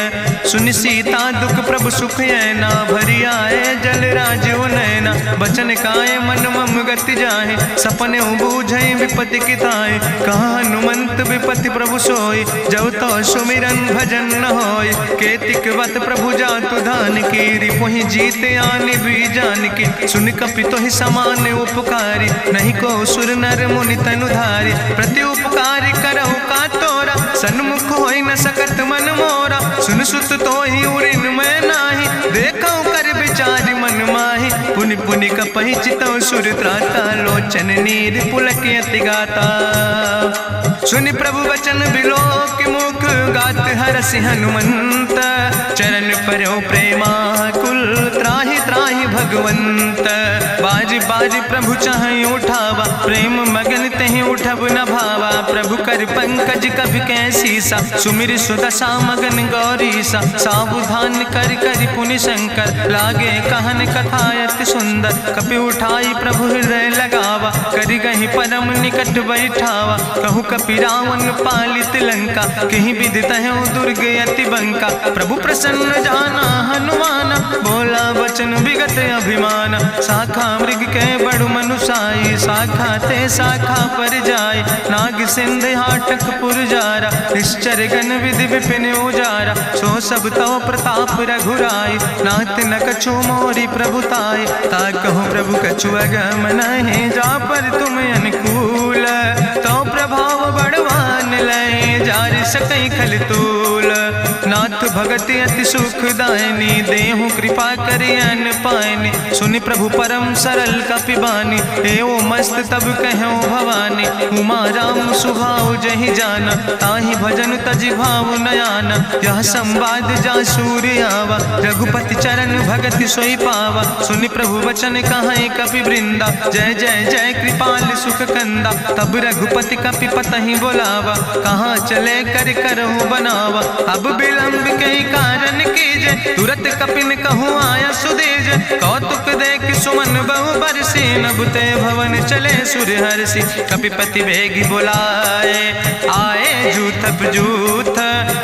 सुनि सीता दुख प्रभु सुख ऐना, भरी आए जल राज नैना। बचन काए मन मम गति जाहे, सपने बूझई विपति किताए। कहा हनुमंत विपति प्रभु सोई, जब तो सुमिरन भजन न होय। केतिक वत प्रभु जातु धान की, रिपुहि जीत आने भी जान की। सुन कपि तोहि समान उपकारी, नहीं को सुर नर मुनि तनु धारी। प्रति उपकारी करहु का तोरा, सन्मुख होई न सकत मन मोरा। सुन सुत तोहि उरिन मैं नाही, देखौ कर विचारि मन माहि। पुनि पुनि कपहि चितौ सुर त्राता, लोचन नीर पुलक अति गाता। सुनि प्रभु वचन बिलोक मुख, गात हरसि हनुमंत। चरण परौ प्रेमाकुल, त्राहि त्राहि भगवंत। बाज बाज प्रभु चाहि उठावा, प्रेम मगन तहि उठब न भावा। प्रभु कर पंकज कभि कैसीसा, सुमिर सुदशा मगन गौरीसा। सावधान कर कर पुनि शंकर, लागे कहन कथा अति सुंदर। कपि उठाई प्रभु हृदय लगावा, करि गहि परम निकट बैठावा। कहु कपि रावण पालित लंका, कहीं विदित है दुर्ग अति बंका। प्रभु प्रसन्न जाना हनुमाना, बोला वचन विगत अभिमाना। शाखा मृग के बड़ु मनुसाई, शाखा ते शाखा पर जाय। नाग सिंध हाटक पुरजारा, निश्चर गण विधि विपिन उजारा। सो सब तव प्रताप रघुराई, नाथ न कछु मोरी प्रभुताई। ताकहु प्रभु कछु अगम नहीं, जा पर तुम अनुकूल। तो प्रभाव बड़वान लय, जार सकई खल तूल। नाथ भगति अति सुखदायनी, देहु कृपा करि अन पायनि। सुनि प्रभु परम सरल कपिबानी, एवं मस्त तब कहूँ भवानी। उमा राम सुभाव जहि जाना, ताहि भजन तजि भाव नयाना। यह संवाद जा सूर्य आवा, रघुपति चरण भगति सोई पावा। सुनि प्रभु वचन कहाई कपि वृंदा, जय जय जय कृपाल सुख कंदा। तब रघुपति कपि पतहि बोलावा, कहाँ चले कर करहु बनावा। अब विलंब कई कारण कीजे, तुरत कपिन कहूँ आया सुदेज। कौतुक देख सुमन बहु बरसी, नभते भवन चले सूर्य हर्षि। कपिपति बेगी बुलाए, आए जूथ जूथ।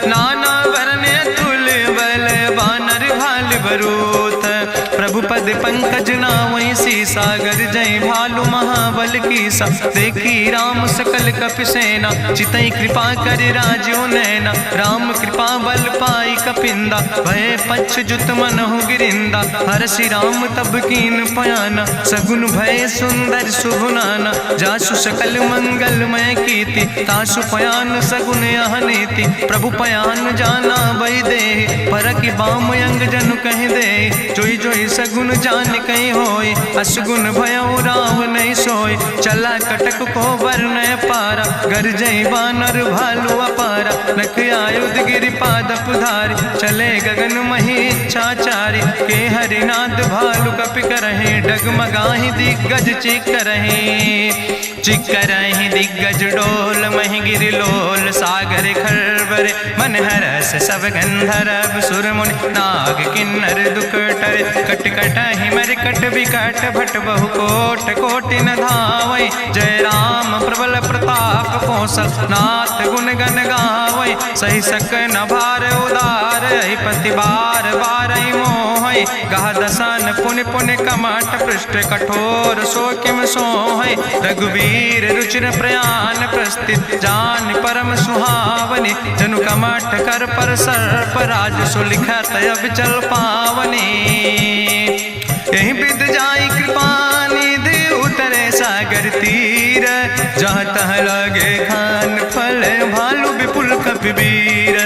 नाना वरण तुल बल, बानर भाल बरूथ। प्रभु पद पंकज नावै सी, सागर जय भालु भालू महाबल कीसा, देखी राम सकल कपि सेना, चितई कृपा कर राजो नैना। राम कृपा बल पाई कपिंदा, भय पच्युत मनहु गिरिंदा। हरषि राम तब कीन पयाना, सगुन भय सुंदर शुभ नाना। जासु सकल मंगलमय कीर्ति, तासु पयान सगुन यह नीति। प्रभु पयान जाना बई दे, परखि बाम अंग जनु कहि दे। जोई जोई सगुन जान कहीं होय, असगुन भयो राव नहीं सोय। चला कटक को वर्ण पारा, गरजई बानर भालू अपारा। नख आयुध गिरिपाद पुधारी, चले गगन मही इच्छाचारी। के हरिनाद भालु कपि करहि, डगमगाहि दिग्गज चिकरहि। चिकरहि दिग्गज डोल, महि गिरि लोल सागर खरबरे। मन हरस सब गंधर्व सुर मुनि, नाग किन्नर दुख टरे। कट कटहि मरकट विकट, भट बहु कोट कोटि न धावै। जय राम प्रबल प्रताप कौशल, नाथ गुण गण गावै। सही सक न भार उदार, पति बार बार मोहै। गह दसन पुनि पुनि कमठ, पृष्ठ कठोर सो किम सोहै। रघुवीर रुचिर प्रयाण प्रस्थित, जान परम सुहावनी। जनु कमठ कर पर सर्प, राज सुलिखत अविचल पावनी। यही विद जाई कृपा निधि, उतरे सागर तीर। जहाँ तह लगे खान फल, भालू विपुल कपिवीर।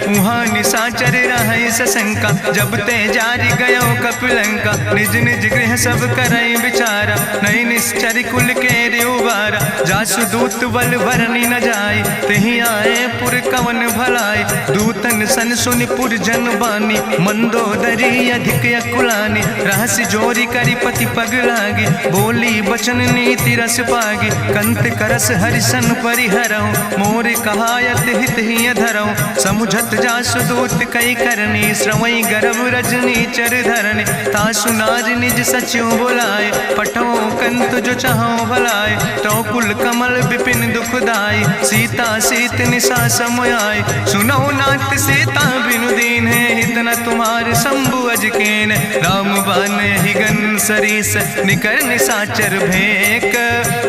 उहाँ निशाचर रहै सशंका, जब ते जारी गयो कपिलंका। निज निज गृह सब करई विचारा, नहीं निश्चर कुल के उबारा। जासु दूत बल भरनी न जाय, तेहि आए पुर कवन भलाई। दूतन सन सुनि पुर जन बानी, मंदोदरी अधिक अकुलानी। रहस्य जोरी करि पति पग लागी, बोली बचन नीति रस पागी। कंत करस हरिसन परिहरऊँ, मोर कहायत हित ही धरऊँ। समुझत जासु दूत कई करनी, श्रवई गर्भ रजनी चर धरनी। तासु नाज निज सचिव बुलाए, पठो कंत जो चाहो भलाए। तो कुल कमल विपिन दुखदाई, सीता सीत निशा समयाय। सुनो नाथ सीता बिनु दीन है, हित न तुम्हार शंभु अजकेन। राम बान ही गन सरीस, निकर निशाचर भेक।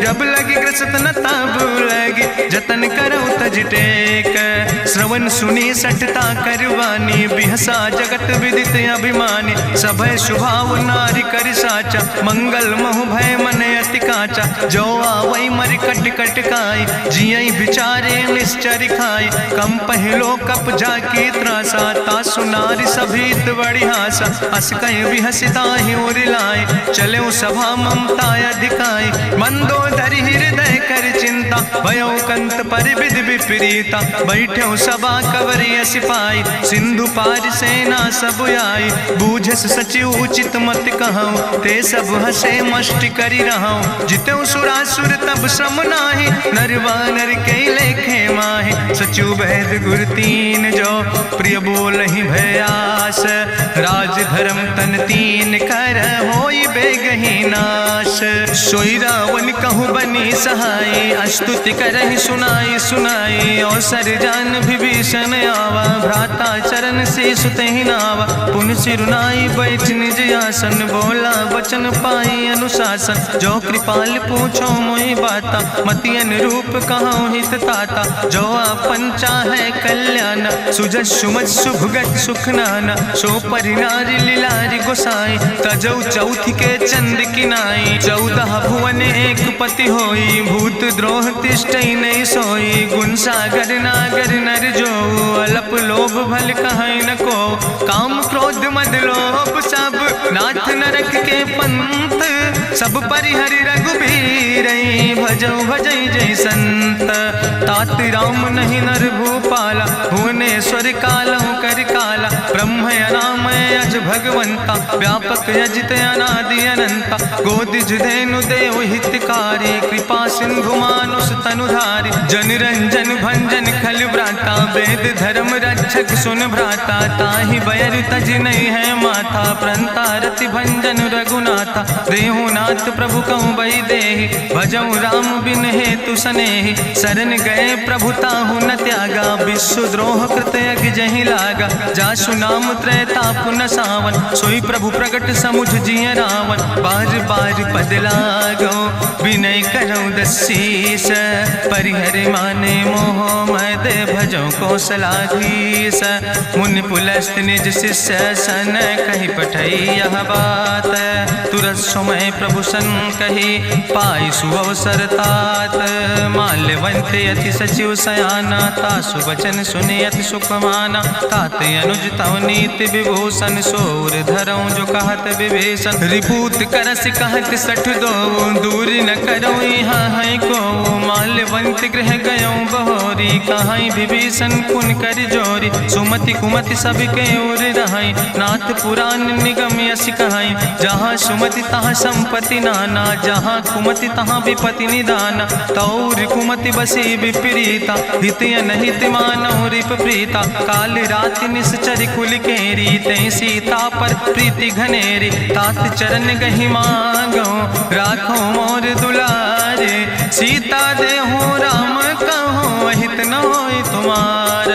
जब लगी ग्रसत न ताब लगी, जतन करो तज टेक। श्रवण सुनी सठता करवानी, बिहसा जगत विदित अभिमानी। सभय शुभाव नारी कर साचा, मंगल महु भय मन अति काचा। जो आवै मर कट कट काई, जियई विचारे निश्चर खाई। कम पहलो कप जाकी त्रासा, तासु नारी सभीत बड़ी हासा। अस कहीं विहसिता ही उरिलाए, चले सभा ममता अधिकाई। मंदोदरी हृदय कर चिंता, भयो कंत पर विधि विपरीता। बैठो सभा कवरिय सिपाही, सिंधु पार सेना सब आई। बूझस सचिव उचित मत कहूँ, ते सब हसे मष्ट करी रहूँ। जितौ सुरासुर तब श्रम नाही, नर वानर के लेखे माहि। सचिव वैद गुर तीन जो, प्रिय बोलहि भयास। राज धर्म तन तीन कर, होई बेगहि नाश। सोई रावण कहूँ बनी सहाय, अस्तुति करहि सुनाई सुनाई। अवसर जान विभीषण आवा, भ्राता चरण से सुतहि नावा। पुन सिरुनाई बैठ निज आसन, बोला वचन पाई अनुशासन। जो कृपाल पूछो मोहि बाता, मति अनुरूप कहूँ हित ताता। जो आपन चाहे कल्याण, सुजस सुमत सुभगत सुख नाना। सो परिनारी लीलारी गोसाई, तजौ चौथ के चंद किनाई। 14 भुवन एक पति होई, भूत द्रोह तिष्ठई नहीं सोई। गुण सागर नागर नर जो, अलप लोभ भल कहीं न को। काम क्रोध मद लोभ सब, नाथ नरक के पंथ। सब परिहरि रघुबीर, भजौ भजै जय संत। तात राम नहीं नर भूपाला, भुवनेश्वर कालहु कर काला। ब्रह्म अनामय अज भगवंता, व्यापक यजित अनादि अनंता। गोदिज धेनु देव हितकारी, कृपा सिंधु मानुष तनुधारी। जन रंजन भंजन खल व्राता, वेद धर्म रक्षक सुन भ्राता। ताहि बयर तज नहीं है माथा, प्रंता रति भंजन रघुनाथा। देहु नाथ प्रभु कहूँ बई देहि, भजऊ राम बिन हेतु स्नेहि, शरण गए प्रभु ताहु न त्यागा, विश्वद्रोह कृत यज्ञ जहि लागा, जासु नाम त्रैताप न सावन, सोई प्रभु प्रगट समुझ जिय रावण, बार बार पद लागो विनय करऊँ दसीस, परिहर माने मोह मद भजऊँ कौशलाधीश, मुनि पुलस्त निज शिष्य सन कही पठई यह बात, तुरत समय प्रभु सन कही पाई सुअवसर तात, माल्यवंत अति सचिव सयाना, तासु वचन सुनि अति सुख माना, तात अनुज तव नीति विभूषण, सोर धरऊँ जो कहत विभीषण, रिपूत करस कहत सठ दो, दूर न करो यहाँ है को, माल्यवंत गृह गयों बहोरी, कहाई विभीषण पुन कर जोरी, सुमति कुमति सबके ओर रहाई, नाथ पुराण निगम यश कहाई, जहाँ सुमति तहाँ संपत्ति नाना, जहाँ कुमति तहाँ विपति निदाना, तौर कुमति बसी विपरीता, हित अनहित मानव रिप प्रीता, काल रात निश्चर कुल केरी, तै सीता पर प्रीति घनेरी, तात चरण गहि मांगो राखो मोर दुलारे, सीता देहो राम कहो अहित न होय तुम्हार,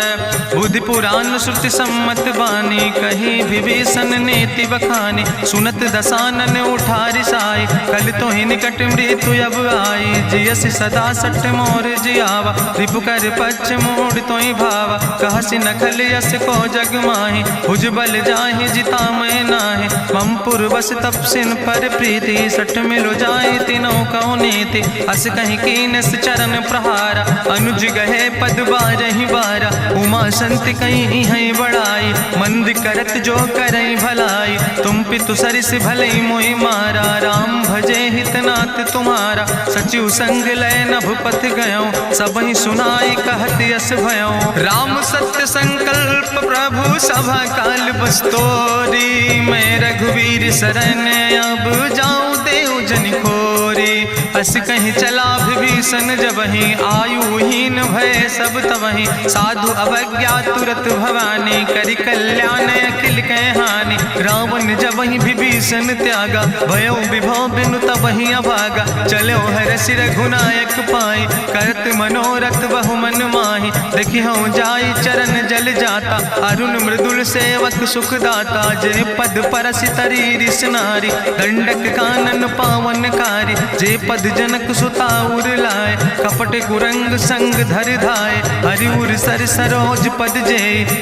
बुद्धि पुराण श्रुति सम्मत बानी, कही विभीषण नेति बखानी, सुनत दसानन उठारि साई, कल तो ही निकट मृत्यु अब आई, जियस सदा सट मोर जियावा, रिपु कर पच्छ मोड़ तो ही भावा, कहसि नखल यस को जग माहि, भुज बल जाहि जिता मैं नाहि, मम पुरबस तपसिन पर प्रीति, सठ मिलो जाय तिनों कौ नीति, अस कहीं कीनस चरण प्रहारा, अनुज गहे पद बारहि बारा, उमा संति कहीं है बड़ाई, मंद करत जो करई भलाई, तुम पितु सरिस भलई मोहि मारा, राम भजे हितनाथ तुम्हारा, सचिव संग लय नभ पथ गयों, सबहि सुनाई कहत यस भयों, राम सत्य संकल्प प्रभु सभा काल बस्तोरी, मैं रघुवीर शरण अब जाऊं देव जन खोरी, अस कहीं चला विभीषण जबहि, आयुहीन भय सब तबहि, साधु अवज्ञा तुरत भवानी, करि कल्याण अखिल कै हानि, रावण जबहि विभीषण त्यागा, भयो विभव बिनु तबहि अभागा, चलो हरषि रघुनायक पाई, करत मनोरथ बहु मन माहि, देखिहु जाई चरण जल जाता, अरुण मृदुल सेवक सुख दाता, जे पद परसि तरी रिस नारी, दंडक कानन पावन कारी, जे पद जनक सुता उर लाए, कपट कुरंग संग धर धाय, हरिउर सर सरोज पद जे,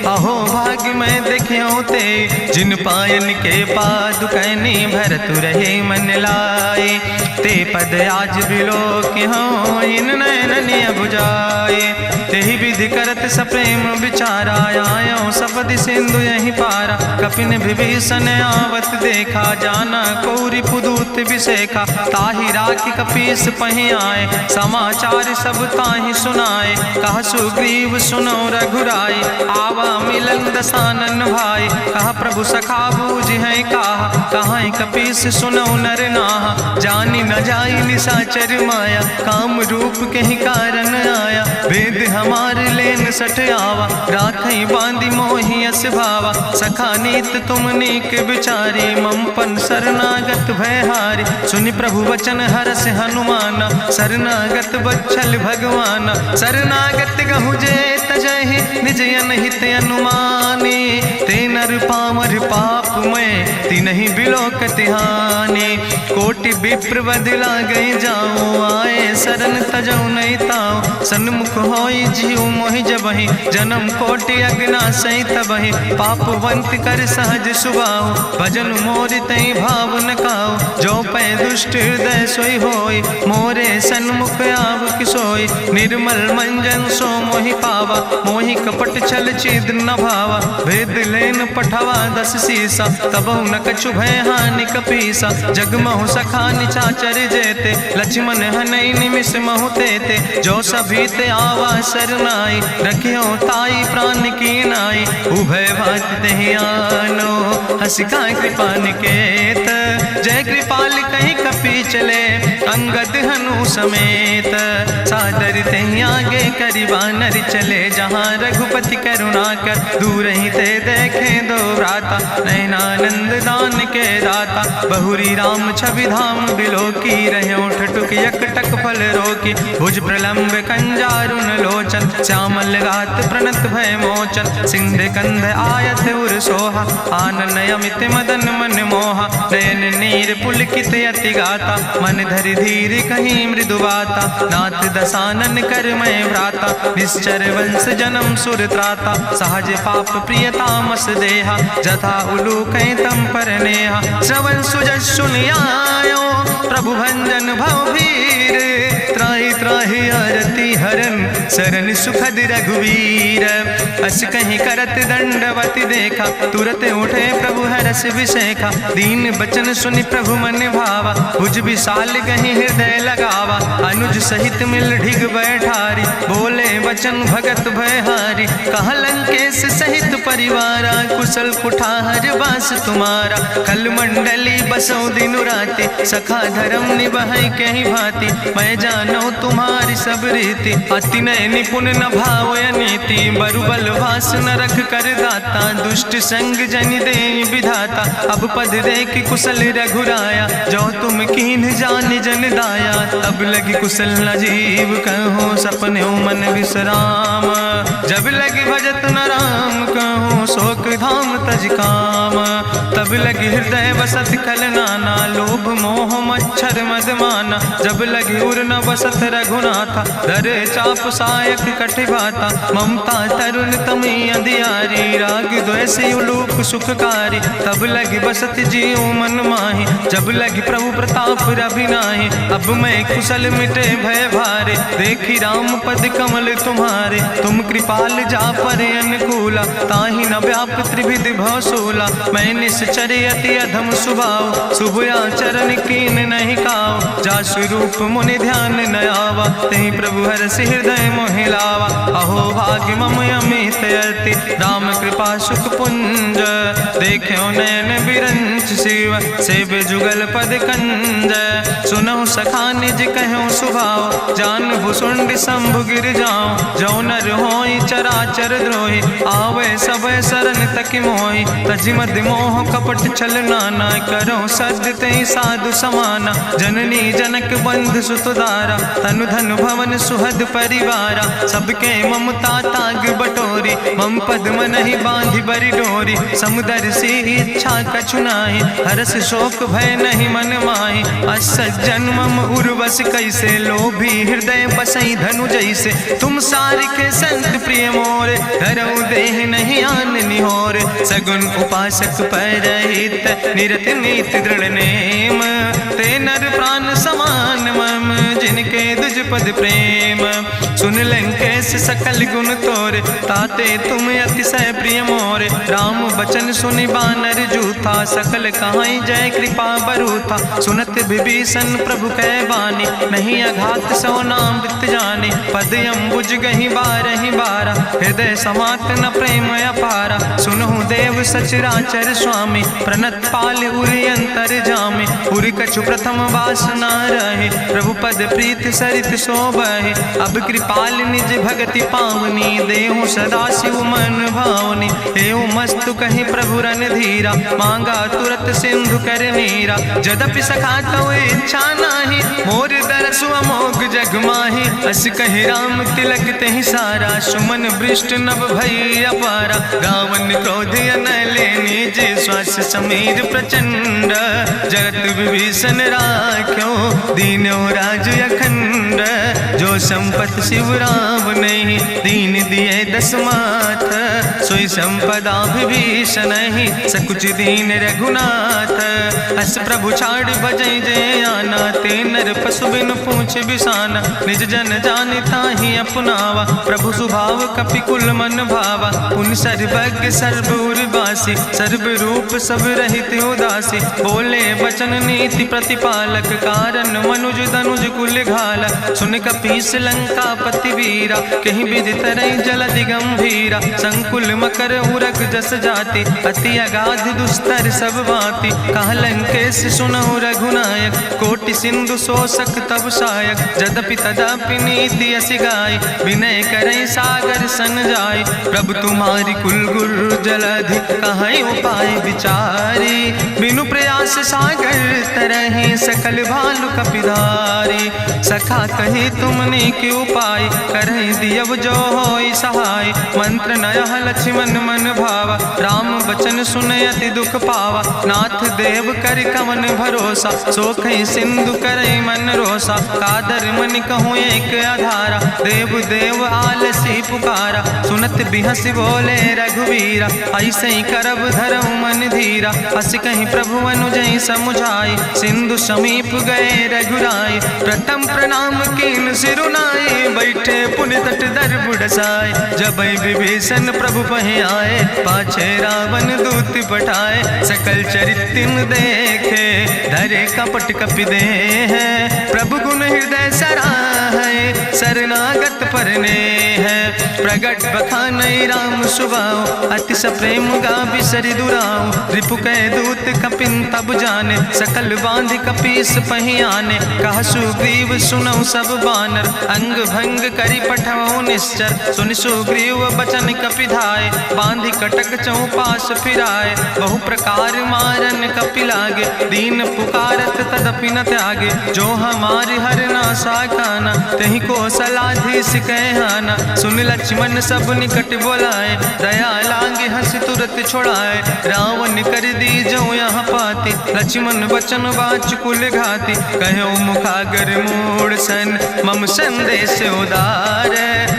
अहो भाग्य मैं देखियो ते, जिन पायन के पादुकैनी भरत रहे मन लाए, ते पद आज बिलोक हो इन नयन बुझाए, तेहि विधि करत सप्रेम विचारा, आयो सपदि सिंधु यही पारा, कपिन विभीषण आवत देखा, जाना कौरि पुदूत विसेखा, ताहि राखि कपीस पहि आए, समाचार सब ताहि सुनाए, कहा सुग्रीव सुनो रघुराई, आवा मिलन दसानन भाई, कहा प्रभु सखा बूझ है कहा कपीस सुनो नर नाहा, जानी न जाई निशाचर माया, काम रूप के ही कारण आया, वेद हमार लेन सठ आवा, राखई बांधी मोहि यस भावा, सखा नीत तुम नीक विचारी, मम पन शरणागत भयहारी, सुनि प्रभु वचन हरस हनुमाना, शरणागत बच्छल भगवाना, शरणागत गहु जे तजहि निज अनहित अनुमानी, ते नर पामर पाप में तिन्हि बिलोकति हानि, कोटि विप्र बदला गई जाऊँ, आए शरण तजऊ नहीं ताऊ, सन्मुख होई जीव मोहि जबहि, जन्म कोटि अग्ना सही तबहि, पापवंत कर सहज सुबाहु, भजन मोर तई भाव न काऊ, जो पै दुष्ट हृदय सोई होई, मोरे सन्मुख आव किसोई, निर्मल मंजन सो मोहि पावा, मोहि कपट छल छिद्र न भावा, भेद लेन पठवा दस सीसा, तबहु न कछु भय हानि कपीसा, जगमहु सखा निचाचर जेते, लक्ष्मण हनई निमिष महु तेते, जो सभी ते आवा सरनाई, रखियो ताई प्राण की नाई, उभय भात तेहि आनो, हसिका कृपा निकेत, जय कृपाल कहीं कपी चले, अंगद हनु समेत। सादर तहीं आगे करि बानर चले, जहाँ रघुपति करुणा कर दूर ही ते देखे दो भ्राता। नयनानंद दान के दाता, बहुरी राम छवि धाम बिलोकी। रहे ठटुक यकटक फल रोकी, भुज प्रलंब कंजारुन लोचन। श्यामल गात प्रणत भय मोचन, सिंध कंध आयत उर सोहा। आनन अमित मदन मन मोहा, नयन नीर पुलकित अति गाता। मन धरि धीर कहीं मृदु बाता, नाथ दसानन कर मैं भ्राता। निश्चर वंश जन्म सुर त्राता, सहज पाप प्रिय तामस देहा। जथा उलूक तम पर नेहा, श्रवण सुजस सुनियायो। प्रभु भंजन भवभीर, त्राहि त्राहि आरती हरन। शरण सुखद रघुवीर, अस कहीं करत दंडवत देखा। तुरत उठे प्रभु हरस विशेखा, दीन बचन सुनि प्रभु मन भावा। भुज विशाल कहीं हृदय लगावा, अनुज सहित मिल ढिग बैठारी। बोले वचन भगत भयहारी, कहा लंकेश सहित परिवारा। कुशल कुठार बास तुम्हारा, कल मंडली बसो दिनु राति। सखा धर्म निभाई कहीं भांति, मैं जानो तुम्हारी सब रीति। अति नय निपुण न भाव नीति, बरुबल भास न रख कर दाता। दुष्ट संग जन दे विधाता, अब पद देख कुशल रघुराया। जो तुम कीन जान जन दाया, तब लगी कुशल न जीव कहो। सपने मन विश्राम, जब लगी भजत न राम कहो। शोक धाम तज काम, तब लगी हृदय बसत कल नाना। लोभ मोह मच्छर मद माना, जब लगी उर न बसत रघुनाथा। धरे चाप सायक कटिबाता, ममता तरुण तमी अंधियारी। राग द्वेष उलूक सुखकारी, तब लगी बसत जीव मन माही। जब लगी प्रभु प्रताप रवि नाही, अब मैं कुशल मिटे भय भारे। देखी राम पद कमल तुम्हारे, तुम कृपाल जा पर अनुकूला। ताहि न व्याप त्रिविध भवसूला, मैं निश्चर अति अधम सुभाव। शुभ आचरण कीन नहीं काव, जा स्वरूप मुनि ध्यान न आवा। तेहि प्रभु हरसि हृदय मोहि लावा। अहो भाग्य मम अमित अति, राम कृपा सुख पुंज। देखो नयन बिरंच शिव, सेव जुगल पद कंज। सुनहु सखा निज कहूँ सुभाव, जान भुसुंड शंभु गिर जाऊं। जो नर होई चराचर द्रोही, आवे सब शरण तक मोहि। तजि मद मोह कपट छल नाना, करो सद्य तेहि साधु समाना। जननी जनक बंधु सुतदारा, तनु धन भवन सुहद परिवारा। सबके ममता ताग बटोरी, मम पद मनहि बांधि बरि डोरी। समुदर सी इच्छा कछु नाही, हरस शोक भय नहीं मन माही। असज्जन मम उर्वश कैसे, लोभी हृदय बसई धनु जैसे। तुम सारिके संत प्रिय मोरे, धरऊ देह नहीं आन निहोर। सगुन उपासक परहित, निरत नीत दृढ़ नेम। ते नर प्राण समान मम, जिनके दुज पद प्रेम। सुन लंकेश सकल गुण तोरे, ताते तुम अतिशय प्रिय मोरे। राम बचन सुनि बानर जूथा, सकल कहाई जय कृपा बरूथा। सुनत विभीषण प्रभु कै बानी, नहीं अघात सो नाम वित जानी। पद अम्बुज गहि बारहि बारा, हृदय समात न प्रेम अपारा। सुनहु देव सचराचर स्वामी, प्रणत पाल उरि अंतर जामी। उरि कछु प्रथम वासना रहे, प्रभु पद प्रीत सरित शोभहि। अब कृपाल निज भगति पावनी, देहु सदा शिव मन भावनी। एवं मस्तु कहि प्रभु रन धीरा, मांगा तुरत सिंधु कर नीरा। जदपि सखा तव इच्छा नाही, मोर दरसु अमोघ जग माही। अस कहि राम तिलक तेहि सारा, सुमन वृष्ट नभ भई अपारा। गावन क्रोध अनले निज, श्वास समीर प्रचंड। जगत विभीषण राख्यो, दीनो राज अखंड। जो संपत शिव राम नहीं, दीन दिए दस माथ। सोई संपदा विभीषण नहीं, सकुच दीन रघुनाथ। अस प्रभु छाड़ बजै जय आना, ते नर पशु बिन पूछ बिसाना। निज जन जानिता ही अपनावा, प्रभु स्वभाव कपि कुल मन भावा। पुन सर्वज्ञ सर्व उर्वासी, सर्व रूप सब रहित उदासी। बोले बचन नीति प्रतिपालक, कारण मनुज धनुज कुल घाला। सुन कपीस लंका पति वीरा, कहीं विधि तरई जलधि गंभीरा। संकुल मकर उरग जस जाति, अति अगाध दुस्तर सब भांति। कहा लंकेश सुनहु रघुनायक, कोटि सिंधु सिंधु शोषक तब सायक, जदपि तदपि नीति अस गाय, विनय करई सागर सन जाय। प्रभु तुम्हारी कुल गुरु जलधि, कहीं उपाय विचारी, बिनु प्रयास सागर तरहि, सकल भालु कपिधारी। सखा कही तुमने के उपाय, करहि दियव जो होई सहाय। मंत्र नयह लक्ष्मण मन भावा, राम बचन सुनय अति दुख पावा। नाथ देव कर कवन भरोसा, सोखई सिंधु करई मन रोसा। कादर मन कहूँ एक आधारा, देव देव आलसी पुकारा। सुनत बिहस बोले रघुवीरा, ऐसे ही करब धरऊ मन धीरा। हस कहीं प्रभु अनुजय समुझाई, सिंधु समीप गए रघुराई। प्रथम प्रणाम कीन सिरुनाई, बैठे पुण्य तट दर बुढ़साए। जब विभीषण प्रभु पहि आए, पाछे रावण दूत पठाए। सकल चरित्र देखे, धरे कपट कपि दे है। प्रभु गुण हृदय सराहै, शरणागत परने है। प्रगट बखानई राम सुभाऊ, अतिश प्रेम गा बिसरि दुराऊ। रिपु कह दूत कपिन तब जाने, सकल बांध कपीस पहि आने। कहा सुग्रीव सुनऊ सब बानर, अंग भंग करि पठऊ निश्चर। सुनि सुग्रीव बचन कपिधाय, बांधि कटक चौपास फिराए। बहु प्रकार मारन कपि लागे, दीन पुकारत तदपि न त्यागे। जो हमारि हर नासा खाना, तहि को सलाधीस कहना। सुन लक्ष्मण सब निकट बोलाए, दया लागे हंस तुरत छोड़ाए। रावण कर दी जो यहाँ पाती, लक्ष्मण बचन बाच कुल घाती। कहो मुखागर मूड़ सन, मम संदेश उदार।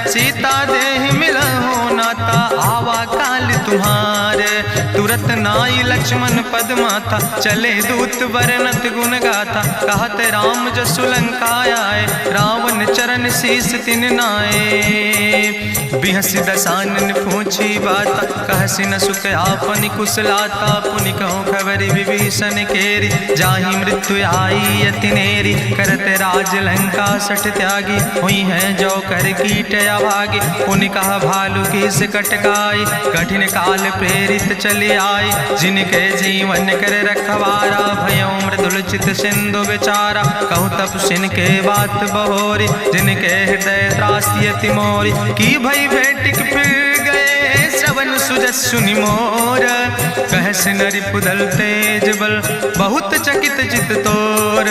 सीता देह मिला हो नाता, आवा काल तुम्हारे। तुरत नाई लक्ष्मण पद माथा, चले दूत बरनत गुण गाथा। कहत राम जसु लंका आए, रावण चरण शीस तिन नाए। बिहस दसानन पूछी बाता, कहसि न सुख आपन कुशलाता। पुनि कहूँ खबर विभीषण केरी, जाहि मृत्यु आई अति नेरी। करत राज लंका सठ त्यागी, हुई है जो कर कीट अभागी। पुनि कहा भालू किस कटकाई, कठिन काल प्रेरित चले आई। जिनके जीवन कर रखवारा, भयो मृदुल चित सिंधु बेचारा। कहु तप सिन के बात बहोरी, जिनके हृदय त्रासी अति मोरी। की भई भेटिक फिर गए, श्रवण सुजस सुनि मोर। कहस नरि पुदल तेज बल, बहुत चकित चित तोर।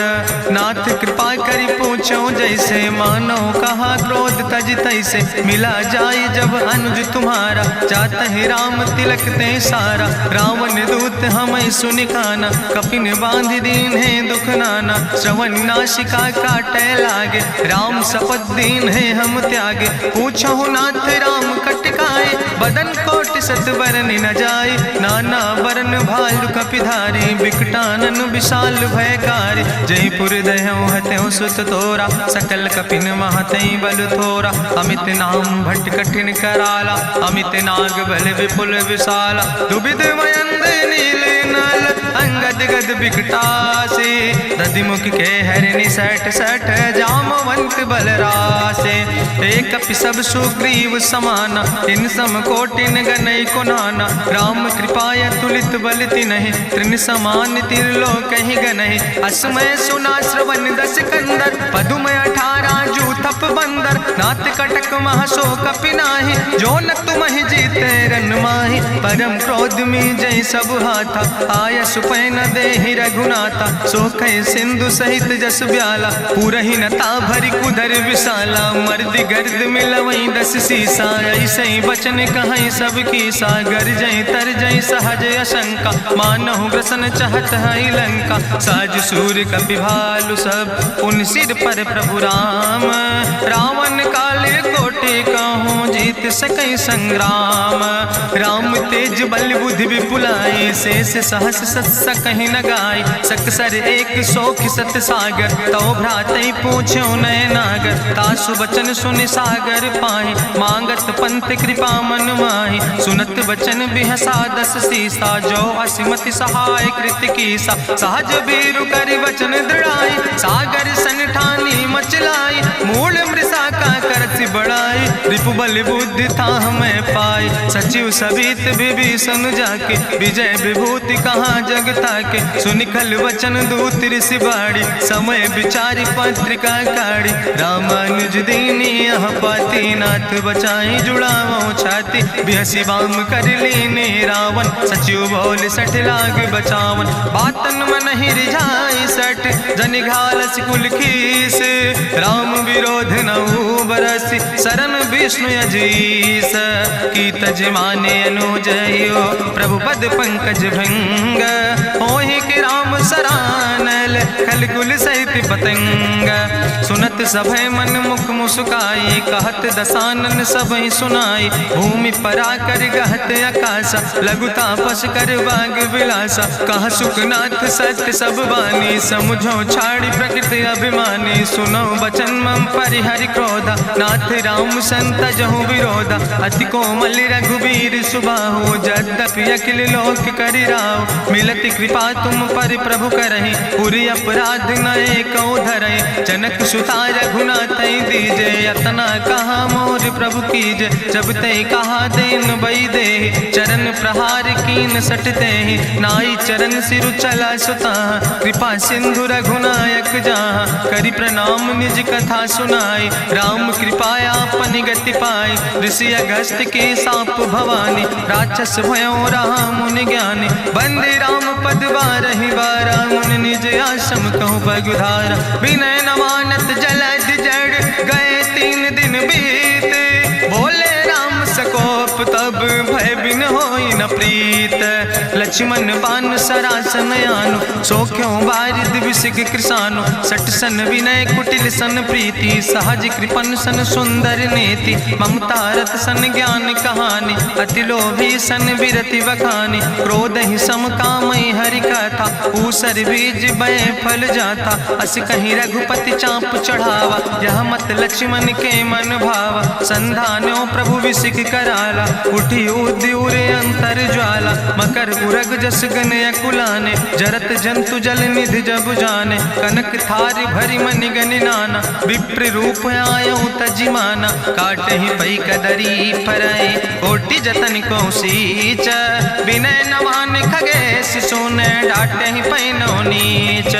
नाथ कृपा करि पूछो जैसे, मानो कहा क्रोध तज तैसे। मिला जाय जब अनुज तुम्हारा, जात ही राम तिलक ते सारा। रावण दूत हमें सुनि काना, कपिन बांध दीन है दुख नाना। श्रवण नासिका काटे लागे, राम शपथ दीन है हम त्यागे। पूछो नाथ राम कटकाए, बदन कोटि सत बरन न जाए। नाना बरन भालु कपिधारी, बिकटानन विशाल भयकारी। जयपुर दह्यों हत्यों सुत तोरा, सकल कपिन महतई बल थोरा। अमित नाम भट्ट कठिन कराला, अमित नाग बल विपुल विशाला। दुबिध मयंद नील नल, अंगद गद बिकटासे। दधिमुख के हरिणि सठ सठ, जामवंत बलरासे। एक कपि सब सुग्रीव समाना, इन सम कोटिन गनई को नाना। राम कृपाय तुलित बल तिनहि, त्रिन समान तिरलोक ही गनहि। असमय सुना श्रवण दस कंदर, पदुमय 18 जू थप बंदर। नाथ कटक महसो कपि नाही, जो न तुमहि जीते रन माही। परम क्रोध में जय सब हाथा, आय सुपै न देहि रघुनाथा। सोखै सिंधु सहित जस ब्याला, पूरहि नता भरि कुधर विशाला। मर्द गर्द मिलवई 10 सीसा, ऐसे बचन कहई सब कीसा। गर जय तर जय सहज अशंका, मानहु ग्रसन चहत है लंका। साज सूर कपि भालु सब, उन सिर पर प्रभु राम। रावण काले कोटि कहूँ, जीत सकई संग्राम। राम तेज बल बुद्धि विपुलाई, शेष सहस सत सकहि न गाय। सकसर एक सोख सत सागर, तो भ्रातई पूछ्यो नय नागर। तासु बचन सुनि सागर पाहि, मांगत पंथ कृपा मन माहि। सुनत बचन बिहसा 10 सीसा, जो असिमति सहाय कृत कीसा। सहज बीरु करि वचन दृढ़ाई, सागर सन ठानी मचलाई। मूल मृषा का करसि बड़ाई, रिपु बल बुद्धि था हमें पाई। सचिव सबित विभीषण जाके विजय विभूति कहाँ जगता के। सुनिखल वचन दूत ऋषि बाड़ी समय विचारी पत्रिका काढ़ी। रामानुज दीनी यह पाती नाथ बचाई जुड़ावो छाती। बिहसी बाम कर लीने रावण सचिव बोल सठ लाग बचावन। बातन मन ही रिझाई सठ जन घालस कुल खीस। राम विरोध नहु बरसी शरण विष्णु अजीस। की तज माने अनुजयो प्रभु पद पंकज भंग। होहि कि राम सरानल खल कुल सहित पतंग। सुनत सभय मन मुख मुस्काई कहत दसानन सबहि सुनाई। भूमि परा कर गहत आकाशा लघु तापस कर बाग विलासा। कह सुखनाथ सत्य सब बानी समुझो छाड़ी प्रकृति अभिमानी। सुनो बचन मम परिहरि क्रोधा नाथ राम संत जहु विरोधा। अति कोमल रघुबीर सुबाहु यद्यपि अखिल लोक करि राव। मिलति कृपा तुम पर प्रभु करहि पुरि अपराध नए को धरहि। जनक सुता रघुनाथ दीजे यतना कहा मोर प्रभु कीजे। जब ते कहा देन बई दे चरण प्रहार कीन सटते। नाई चरण सिरु चला सुता कृपा सिंधु रघुनायक जहाँ। करि प्रणाम निज कथा सुनाई राम कृपाया अपनी गति पाई। ऋषि अगस्त के साप भवानी राक्षस भयो रहा मुनि ज्ञानी। बंदे राम पद बारहि बारा मुनि निज आश्रम कहु पगुधारा। विनय नवानत जलद जड़ गए 3 दिन बीते। बोले राम सकोप तब भय बिन होई न प्रीत। लक्ष्मण बान सरासन आनु सो क्यों बारिद विसिग कृसानु। सठ सन विनय कुटिल सन प्रीति सहज कृपन सन सुंदर नीति। ममता रत सन ज्ञान कहानी अति लोभी सन बिरति बखानी। क्रोध ही सम कामई हरि कथा ऊसर बीज बय फल जाता। अस कहीं रघुपति चाप चढ़ावा यह मत लक्ष्मण के मन भावा। संधान्यो प्रभु विसिक कराला उठी उद्यूरे अंतर ज्वाला। मकर उरग जस गन अकुलाने जरत जंतु जल निधि जब जाने। कनक थारी भरी मनि गनि नाना विप्र रूप आयो तजिमाना। काटे ही पई कदरी फरई कोटि जतन को सींच। विनय नवान खगेश सोने डाटे ही पैनो नीच।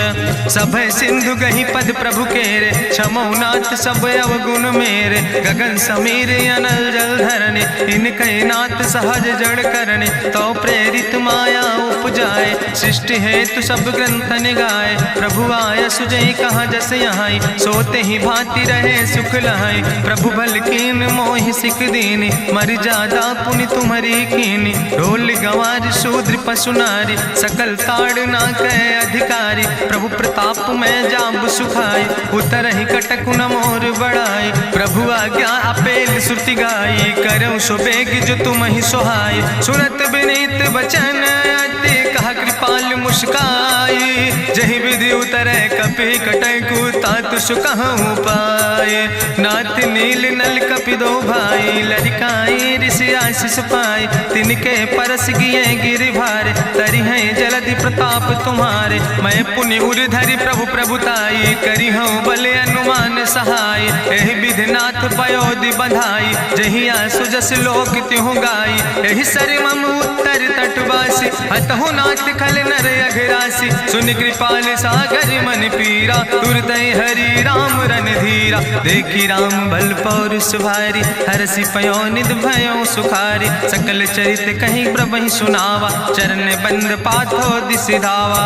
सभय सिंधु गही पद प्रभु केरे क्षमो नाथ सब अवगुण मेरे। गगन समीर अनल जल धरने इनके नाथ सहज जड़ करने। तो प्रेरित माया उपजाए सृष्टि हेतु सब ग्रंथ निगाए। प्रभु आय सुजई कहा जस यहाँ सोते ही भांति रहे सुख लहाई। प्रभु भल कीन मोहि सिख दीनी मर जादा पुनि तुम्हारी कीनी। ढोल गंवार शूद्र पशु नारी सकल ताड़ ना कह अधिकारी। प्रभु प्रताप में जाब सुखाई उतर ही कटक न मोर बढ़ाई। प्रभु आज्ञा अपेल श्रुति गाई करऊँ सो बेग जो तुम ही सोहाई। सुनत विनीत वचन अति कहा कृपाल मुस्काई। जहि विधि उतरे कपि कटकु तातु सुकहु पाए। नाथ नील नल कपि दो भाई लड़काई ऋषि आशीष पाए। तिनके परस गिए गिरि भारे तरि है जलधि प्रताप तुम्हारे। मैं पुण्य उर धरि प्रभु प्रभुताई करी हूँ बले अनुमान सहाय। एहि विधि नाथ पयोधि बधाई जहिया सुजस लोक त्यों गाई। एहि सर मम उत्तर तटवासी हतहु नाथ खल नर अघरासी। सुन कृपाल सागर मन पीरा तुरत हरि राम रन धीरा। देखी राम बल पौरुष भारी हरसि पयो निध भयो सुखारी। सकल चरित कहीं प्रभु सुनावा चरण बंद पाथो दिसि धावा।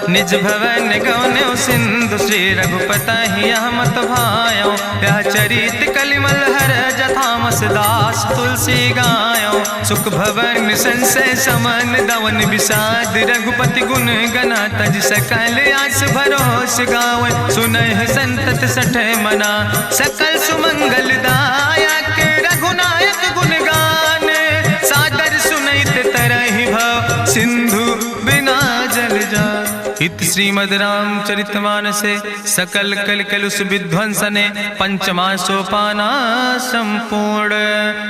निज भवन गौन्यो सिंधु श्री रघुपति यह मत भायो। यह चरित कलिमल हर जथामस दास तुलसी गायो। सुख भवन संशय समन दवन विषाद रघुपति गुण गना तज सकल आस भरोस गावन। सुनह संतत सठ मना सकल सुमंगल दायक। रघुनायक गुण गान सादर सुनैत तरहि भव सिंधु बिना जल जा। इत श्रीमद् रामचरितमानसे सकल कलकलुष विध्वंसने पंचमा सोपाना संपूर्ण।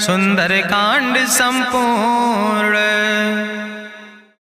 सुंदर कांड संपूर्ण।